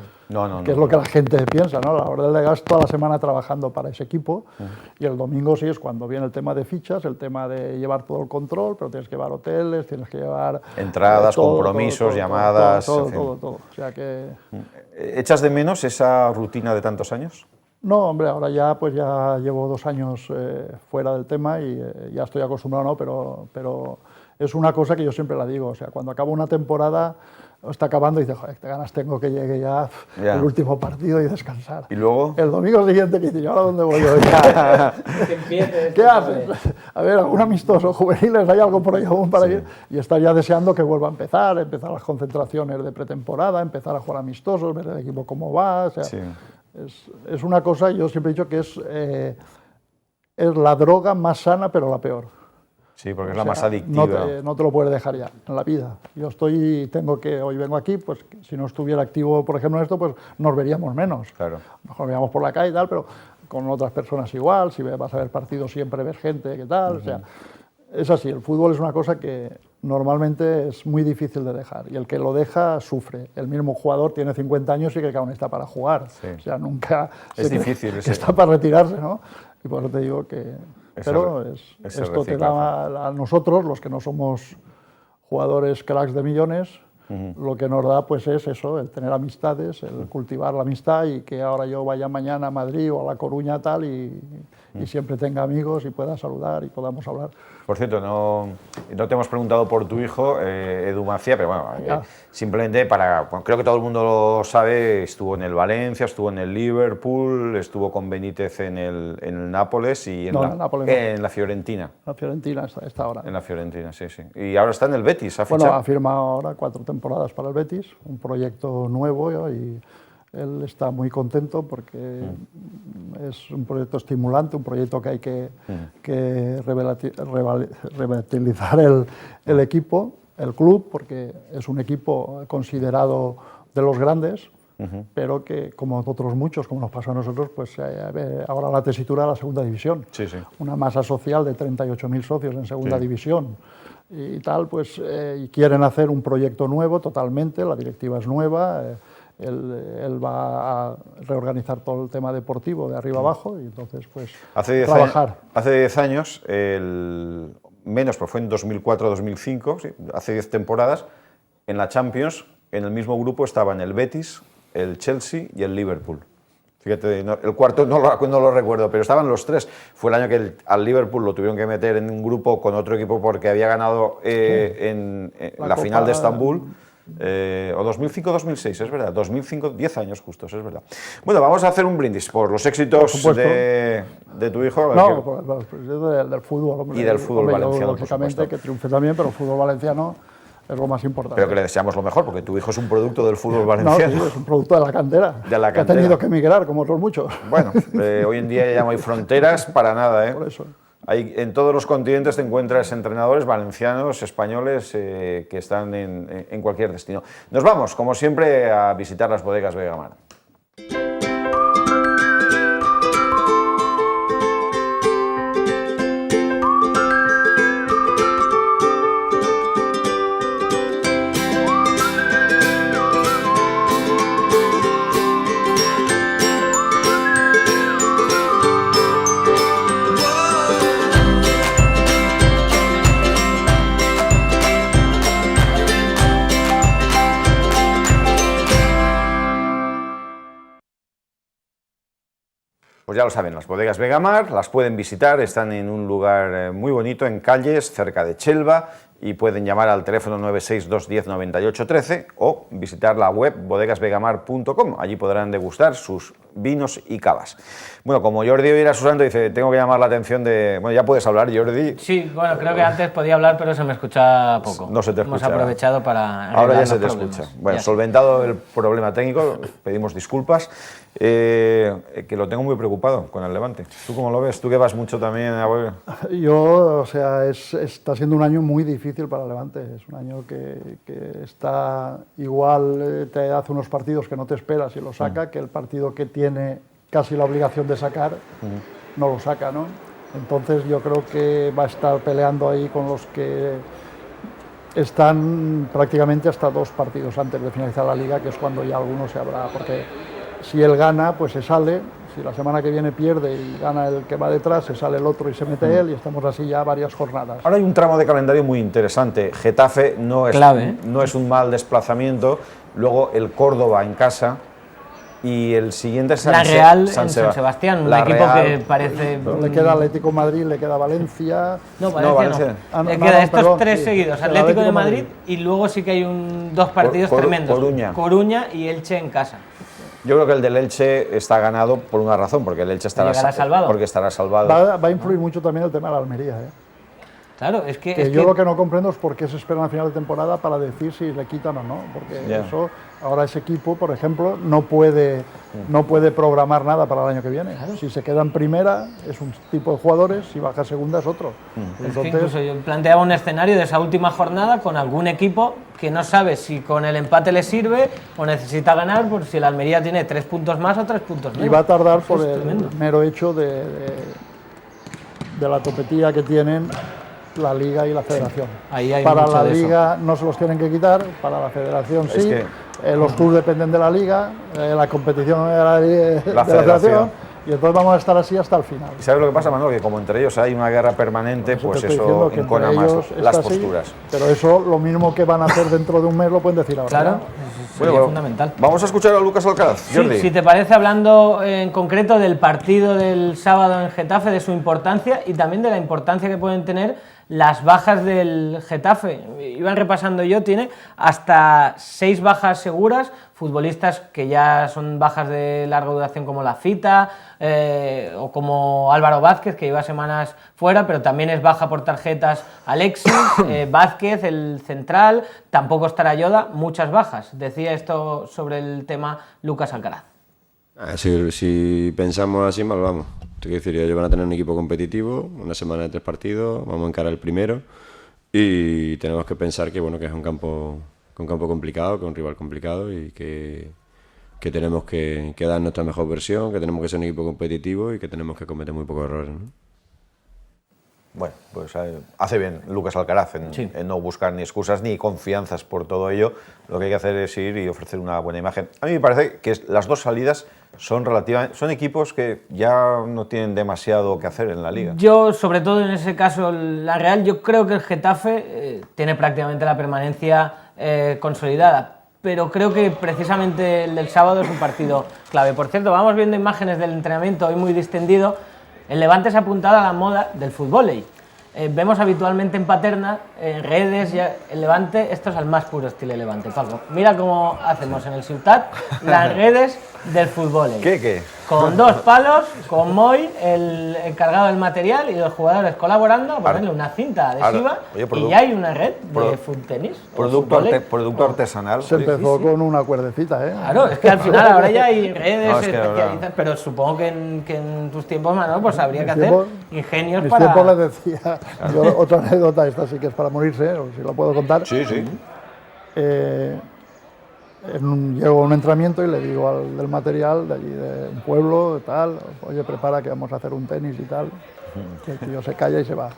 que es lo que la gente piensa, ¿no? La labor del delegado es toda la semana trabajando para ese equipo y el domingo sí es cuando viene el tema de fichas, el tema de llevar todo el control, pero tienes que llevar hoteles, tienes que llevar... entradas, compromisos, llamadas... Todo. O sea que... ¿Echas de menos esa rutina de tantos años? No, hombre, ahora ya pues ya llevo 2 años fuera del tema y ya estoy acostumbrado, ¿no? Pero es una cosa que yo siempre la digo, o sea, cuando acaba una temporada, está acabando y dices, joder, qué ganas tengo que llegue ya el último partido y descansar. ¿Y luego? El domingo siguiente que dices, ¿y ahora dónde voy yo? ¿Qué haces? A ver, algún amistoso, juveniles, hay algo por ahí aún para ir. Y estar ya deseando que vuelva a empezar las concentraciones de pretemporada, empezar a jugar amistosos, ver el equipo cómo va, o sea... Sí. Es una cosa, yo siempre he dicho que es la droga más sana, pero la peor. Sí, porque es la más adictiva. No te lo puedes dejar ya en la vida. Yo hoy vengo aquí, pues si no estuviera activo, por ejemplo, en esto, pues nos veríamos menos. Claro. Nos veríamos por la calle y tal, pero con otras personas igual, si vas a ver partidos siempre ves gente, ¿qué tal? O sea, es así, el fútbol es una cosa que normalmente es muy difícil de dejar y el que lo deja sufre. El mismo jugador tiene 50 años y cree que aún está para jugar. Sí. O sea, nunca es difícil, que está para retirarse, ¿no? Y por eso te digo que... Pero esto te da a nosotros, los que no somos jugadores cracks de millones, lo que nos da pues es eso, el tener amistades, el cultivar la amistad y que ahora yo vaya mañana a Madrid o a La Coruña tal y siempre tenga amigos y pueda saludar y podamos hablar. Por cierto, no te hemos preguntado por tu hijo, Edu Macía, pero bueno, simplemente creo que todo el mundo lo sabe, estuvo en el Valencia, estuvo en el Liverpool, estuvo con Benítez en el Nápoles y en la Fiorentina. La Fiorentina está ahora. En la Fiorentina, sí. Y ahora está en el Betis, ¿ha fichado? Bueno, ha firmado ahora 4 temporadas para el Betis, un proyecto nuevo y él está muy contento porque es un proyecto estimulante, un proyecto que hay que revitalizar el equipo, el club, porque es un equipo considerado de los grandes, pero que, como otros muchos, como nos pasó a nosotros, pues ahora la tesitura de la segunda división. Sí. Una masa social de 38.000 socios en segunda división. Y tal, pues y quieren hacer un proyecto nuevo totalmente, la directiva es nueva, él va a reorganizar todo el tema deportivo de arriba abajo y entonces pues trabajar. Hace 10 años, menos, pero fue en 2004-2005, sí, hace 10 temporadas, en la Champions, en el mismo grupo estaban el Betis, el Chelsea y el Liverpool. Fíjate, el cuarto no lo recuerdo, pero estaban los 3. Fue el año que al Liverpool lo tuvieron que meter en un grupo con otro equipo porque había ganado en la final de Estambul. O 2005-2006, es verdad. 2005, 10 años justos, es verdad. Bueno, vamos a hacer un brindis por los éxitos de tu hijo. No, por del fútbol. Hombre, y del fútbol valenciano, lógicamente, que triunfe también, pero el fútbol valenciano es lo más importante. Pero que le deseamos lo mejor, porque tu hijo es un producto del fútbol valenciano. No, sí, es un producto de la cantera. Que ha tenido que emigrar, como otros muchos. Bueno, hoy en día ya no hay fronteras para nada, ¿eh? Por eso. En todos los continentes te encuentras entrenadores valencianos, españoles, que están en cualquier destino. Nos vamos, como siempre, a visitar las bodegas Vegamar. Pues ya lo saben, las bodegas Vegamar las pueden visitar, están en un lugar muy bonito, en Calles, cerca de Chelva, y pueden llamar al teléfono 962109813 o visitar la web bodegasvegamar.com. Allí podrán degustar sus vinos y cavas. Bueno, como Jordi hoy era su santo, dice, tengo que llamar la atención de... Bueno, ya puedes hablar, Jordi. Sí, bueno, creo que antes podía hablar, pero se me escucha poco. No se te Hemos escucha. aprovechado para... Ahora ya se te problemas. escucha. Bueno, Ya. solventado el problema técnico, pedimos disculpas, que lo tengo muy preocupado con el Levante. ¿Tú cómo lo ves? Tú que vas mucho también a ver... Yo, o sea, está siendo un año muy difícil para el Levante. Es un año que está igual, te hace unos partidos que no te esperas y lo saca, que el partido que tiene casi la obligación de sacar, no lo saca, ¿no? Entonces yo creo que va a estar peleando ahí con los que están prácticamente hasta 2 partidos antes de finalizar la Liga, que es cuando ya alguno se habrá, porque si él gana, pues se sale. Si la semana que viene pierde y gana el que va detrás, se sale el otro y se mete él, y estamos así ya varias jornadas. Ahora hay un tramo de calendario muy interesante. Getafe no es, Clave, ¿eh? no es un mal desplazamiento. Luego el Córdoba en casa y el siguiente es La Real en San Sebastián, un equipo que parece... Le queda Atlético de Madrid, le queda Valencia. No, Valencia no. Valencia. Le queda estos perdón, 3 sí. seguidos, El Atlético de Madrid y luego sí que hay 2 partidos tremendos. Coruña y Elche en casa. Yo creo que el del Elche está ganado por una razón, porque el Elche estará salvado. Porque estará salvado. Va a influir mucho también el tema de la Almería, ¿eh? Claro, es que... Que yo lo que no comprendo es por qué se esperan al final de temporada para decir si le quitan o no, porque eso, ahora ese equipo, por ejemplo, no puede programar nada para el año que viene. Claro. Si se queda en primera es un tipo de jugadores, si baja a segunda es otro. Entonces, incluso yo planteaba un escenario de esa última jornada con algún equipo que no sabe si con el empate le sirve o necesita ganar, por si el Almería tiene 3 puntos más o 3 puntos menos. Y va a tardar eso por el mero hecho de la topetía que tienen la Liga y la Federación. Ahí hay para mucho la de Liga no se los tienen que quitar, para la Federación sí, los clubes dependen de la Liga, la competición de la Federación, y entonces vamos a estar así hasta el final. ¿Y sabes lo que pasa, Manuel? Que como entre ellos hay una guerra permanente, pues eso encona más las posturas. Pero eso, lo mismo que van a hacer dentro de un mes, lo pueden decir ahora. Claro, sería fundamental. Vamos a escuchar a Lucas Alcaraz. Jordi. Sí, si te parece, hablando en concreto del partido del sábado en Getafe, de su importancia y también de la importancia que pueden tener las bajas del Getafe. Iban repasando yo, tiene hasta 6 bajas seguras, futbolistas que ya son bajas de larga duración como La Fita o como Álvaro Vázquez, que lleva semanas fuera, pero también es baja por tarjetas Alexis, Vázquez, el central, tampoco estará Yoda, muchas bajas. Decía esto sobre el tema Lucas Alcaraz. Si pensamos así, mal vamos. Te quiero decir, ellos van a tener un equipo competitivo, una semana de 3 partidos, vamos a encarar el primero y tenemos que pensar que, bueno, que es un campo complicado, que es un rival complicado y que tenemos que dar nuestra mejor versión, que tenemos que ser un equipo competitivo y que tenemos que cometer muy pocos errores, ¿no? Bueno, pues hace bien Lucas Alcaraz en no buscar ni excusas ni confianzas por todo ello. Lo que hay que hacer es ir y ofrecer una buena imagen. A mí me parece que las 2 salidas son equipos que ya no tienen demasiado que hacer en la Liga. Yo, sobre todo en ese caso, la Real, yo creo que el Getafe tiene prácticamente la permanencia consolidada, pero creo que precisamente el del sábado es un partido clave. Por cierto, vamos viendo imágenes del entrenamiento hoy muy distendido. El Levante se ha apuntado a la moda del fútbol. Vemos habitualmente en Paterna, en redes, el Levante, esto es al más puro estilo Levante, Paco. Mira cómo hacemos en el Ciutat las redes del fútbol. ¿Qué? Con 2 palos, con Moy, el encargado del material, y los jugadores colaborando a ponerle una cinta adhesiva y ya hay una red de tenis. Producto artesanal. Se empezó con una cuerdecita, ¿eh? Claro, es que al final ahora ya hay redes especializadas, pero supongo que en tus tiempos, Manuel, pues habría que hacer ingenios para... En mis tiempos les decía, yo, otra anécdota, esta sí que es para morirse, o si lo puedo contar. Sí. Llego a un entrenamiento y le digo al del material de allí, de un pueblo, tal, oye, prepara que vamos a hacer un tenis y tal. El tío se calla y se va.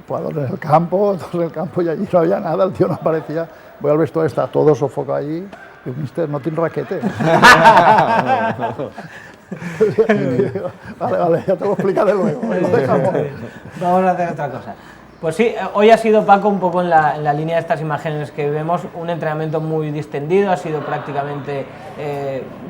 Jugadores en el campo, y allí no había nada, el tío no aparecía. Voy al vestuario, está todo sofocado allí. Digo, mister, no tiene raquete. Vale, ya te lo explicaré luego. Vamos a hacer otra cosa. Pues sí, hoy ha sido, Paco, un poco en la línea de estas imágenes que vemos, un entrenamiento muy distendido, ha sido prácticamente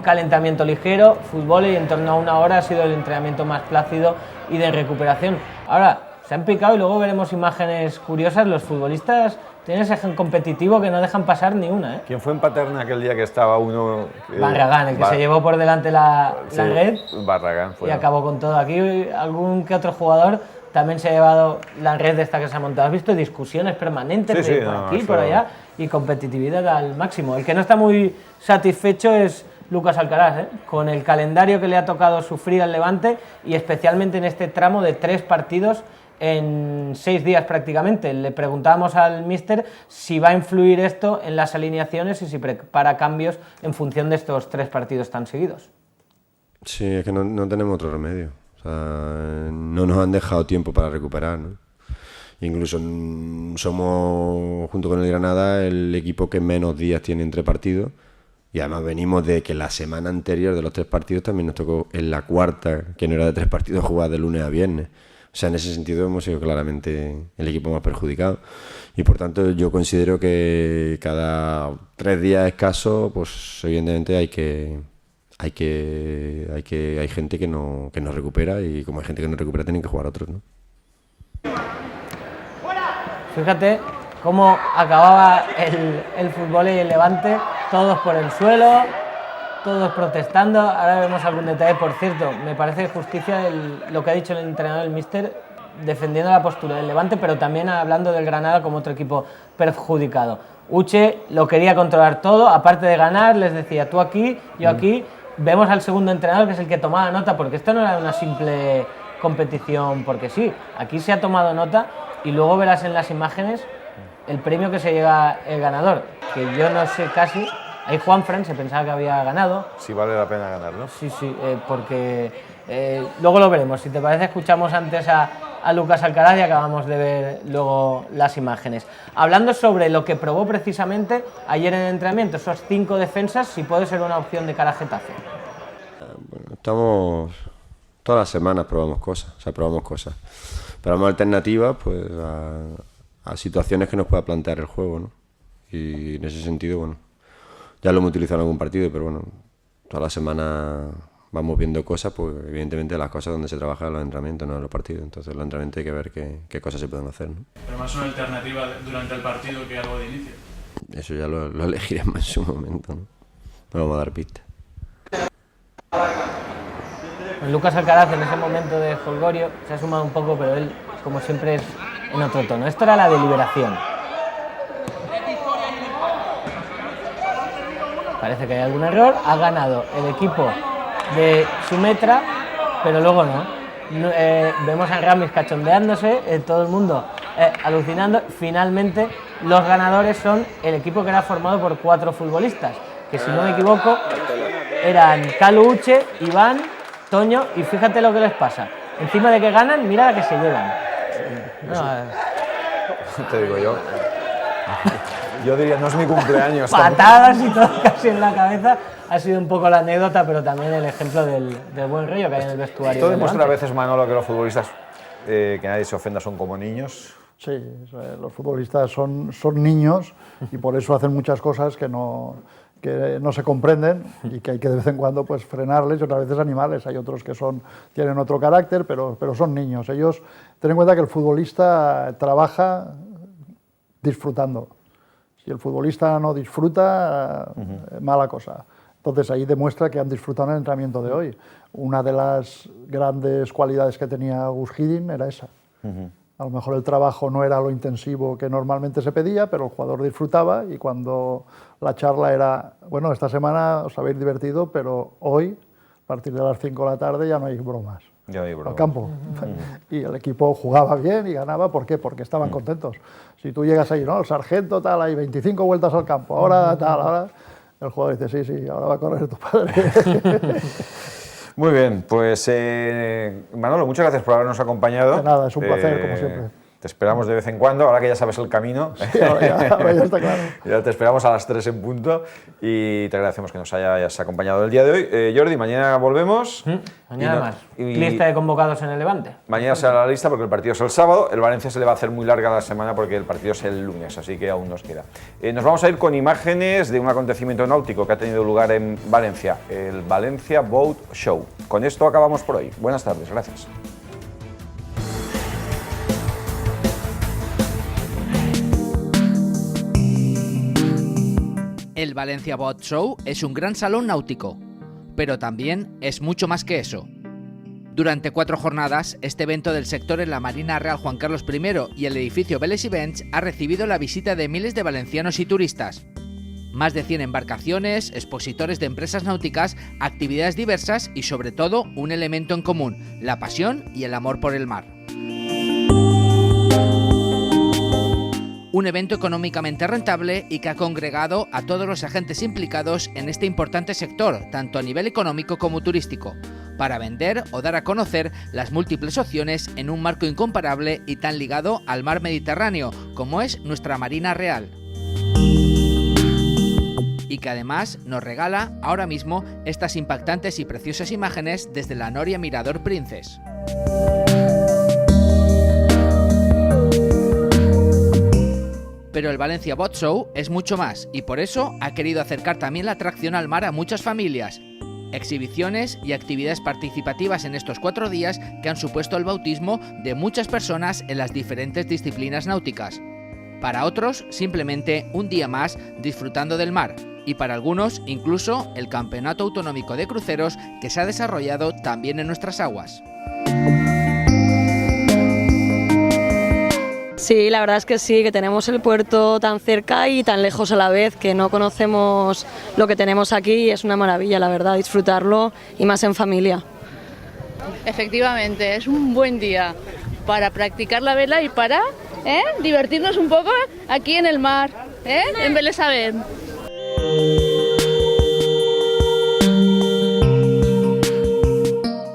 calentamiento ligero, fútbol, y en torno a 1 hora ha sido el entrenamiento más plácido y de recuperación. Ahora, se han picado y luego veremos imágenes curiosas. Los futbolistas tienen ese gen competitivo que no dejan pasar ni una, ¿eh? ¿Quién fue en Paterna aquel día que estaba uno? Barragán, el que se llevó por delante la red Barragán fue, y acabó con todo. Aquí algún que otro jugador también se ha llevado la red de esta que se ha montado. ¿Has visto? Discusiones permanentes por aquí, por allá, y competitividad al máximo. El que no está muy satisfecho es Lucas Alcaraz, ¿eh? Con el calendario que le ha tocado sufrir al Levante, y especialmente en este tramo de 3 partidos en 6 días prácticamente. Le preguntábamos al míster si va a influir esto en las alineaciones y si prepara cambios en función de estos 3 partidos tan seguidos. Sí, es que no tenemos otro remedio. O sea, no nos han dejado tiempo para recuperar, ¿no? Incluso somos, junto con el Granada, el equipo que menos días tiene entre partidos. Y además venimos de que la semana anterior de los 3 partidos también nos tocó en la cuarta, que no era de 3 partidos, jugar de lunes a viernes. O sea, en ese sentido hemos sido claramente el equipo más perjudicado. Y por tanto yo considero que cada 3 días escasos, pues evidentemente hay gente que no recupera, y como hay gente que no recupera tienen que jugar otros, ¿no? Fíjate cómo acababa el fútbol y el Levante, todos por el suelo, todos protestando. Ahora vemos algún detalle. Por cierto, me parece justicia lo que ha dicho el entrenador, el míster, defendiendo la postura del Levante, pero también hablando del Granada como otro equipo perjudicado. Uche lo quería controlar todo, aparte de ganar, les decía tú aquí, yo aquí. Vemos al segundo entrenador, que es el que tomaba nota, porque esto no era una simple competición porque sí, aquí se ha tomado nota, y luego verás en las imágenes el premio que se lleva el ganador, que yo no sé casi. Ahí Juanfran se pensaba que había ganado. Sí vale la pena ganar, ¿no? Sí, porque luego lo veremos. Si te parece, escuchamos antes a Lucas Alcaraz y acabamos de ver luego las imágenes. Hablando sobre lo que probó precisamente ayer en el entrenamiento, esos 5 defensas, si puede ser una opción de cara a Getafe. Bueno, estamos... Todas las semanas probamos cosas. Probamos alternativas, pues, a situaciones que nos pueda plantear el juego, ¿no? Y en ese sentido, bueno, ya lo hemos utilizado en algún partido, pero bueno, todas las semanas vamos viendo cosas, pues evidentemente las cosas donde se trabaja en los entrenamientos, no en los partidos. Entonces en los entrenamientos hay que ver qué cosas se pueden hacer, ¿no? Pero más una alternativa durante el partido que algo de inicio. Eso ya lo elegiremos en su momento, ¿no? No vamos a dar pistas. Lucas Alcaraz en ese momento de jolgorio se ha sumado un poco, pero él, como siempre, es en otro tono. Esto era la deliberación. Parece que hay algún error. Ha ganado el equipo de Sumetra, pero luego no. Vemos a Ramis cachondeándose, todo el mundo alucinando. Finalmente, los ganadores son el equipo que era formado por 4 futbolistas, que si no me equivoco eran Calu, Uche, Iván, Toño, y fíjate lo que les pasa. Encima de que ganan, mira la que se llevan. No, te digo yo. Yo diría, no es mi cumpleaños. Patadas y todo casi en la cabeza. Ha sido un poco la anécdota, pero también el ejemplo del buen rollo que hay en el vestuario. Esto demuestra a veces, Manolo, que los futbolistas, que nadie se ofenda, son como niños. Sí, los futbolistas son niños, y por eso hacen muchas cosas que no se comprenden, y que hay que de vez en cuando pues frenarles y otras veces animarles. Hay otros que tienen otro carácter, pero son niños. Ellos, ten en cuenta que el futbolista trabaja disfrutando. Si el futbolista no disfruta, mala cosa. Entonces ahí demuestra que han disfrutado en el entrenamiento de hoy. Una de las grandes cualidades que tenía Gus Hiddink era esa. A lo mejor el trabajo no era lo intensivo que normalmente se pedía, pero el jugador disfrutaba, y cuando la charla era, bueno, esta semana os habéis divertido, pero hoy, a partir de las 5 de la tarde, ya no hay bromas. Ya no hay bromas. Al campo. Y el equipo jugaba bien y ganaba. ¿Por qué? Porque estaban contentos. Si tú llegas ahí, ¿no? El sargento, tal, hay 25 vueltas al campo, ahora tal, ahora... El jugador dice, sí, ahora va a correr tu padre. Muy bien, pues Manolo, muchas gracias por habernos acompañado. De nada, es un placer, como siempre. Te esperamos de vez en cuando, ahora que ya sabes el camino. Sí, ahora ya está claro. Ya te esperamos a las 3 en punto y te agradecemos que nos hayas acompañado el día de hoy. Jordi, mañana volvemos. Mañana más. Lista de convocados en el Levante. Mañana será la lista porque el partido es el sábado. El Valencia se le va a hacer muy larga la semana porque el partido es el lunes, así que aún nos queda. Nos vamos a ir con imágenes de un acontecimiento náutico que ha tenido lugar en Valencia, el Valencia Boat Show. Con esto acabamos por hoy. Buenas tardes, gracias. El Valencia Boat Show es un gran salón náutico, pero también es mucho más que eso. Durante 4 jornadas, este evento del sector en la Marina Real Juan Carlos I y el edificio Vélez Events ha recibido la visita de miles de valencianos y turistas. Más de 100 embarcaciones, expositores de empresas náuticas, actividades diversas y sobre todo un elemento en común, la pasión y el amor por el mar. Un evento económicamente rentable y que ha congregado a todos los agentes implicados en este importante sector, tanto a nivel económico como turístico, para vender o dar a conocer las múltiples opciones en un marco incomparable y tan ligado al mar Mediterráneo, como es nuestra Marina Real. Y que además nos regala ahora mismo estas impactantes y preciosas imágenes desde la Noria Mirador Princess. Pero el Valencia Boat Show es mucho más y por eso ha querido acercar también la atracción al mar a muchas familias. Exhibiciones y actividades participativas en estos 4 días que han supuesto el bautismo de muchas personas en las diferentes disciplinas náuticas. Para otros, simplemente un día más disfrutando del mar. Y para algunos, incluso el Campeonato Autonómico de Cruceros que se ha desarrollado también en nuestras aguas. Sí, la verdad es que sí, que tenemos el puerto tan cerca y tan lejos a la vez, que no conocemos lo que tenemos aquí y es una maravilla, la verdad, disfrutarlo y más en familia. Efectivamente, es un buen día para practicar la vela y para divertirnos un poco aquí en el mar, en Vélez Events.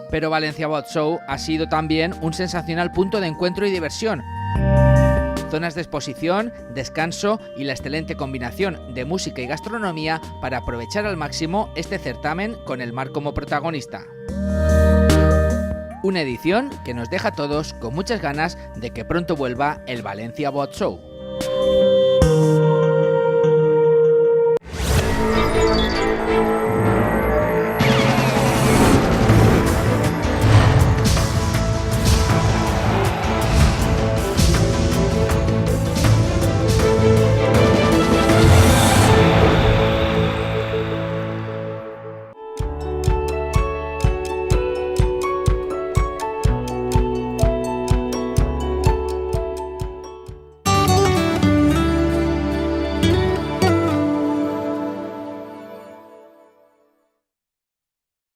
Pero Valencia Boat Show ha sido también un sensacional punto de encuentro y diversión. Zonas de exposición, descanso y la excelente combinación de música y gastronomía para aprovechar al máximo este certamen con el mar como protagonista. Una edición que nos deja a todos con muchas ganas de que pronto vuelva el Valencia Boat Show.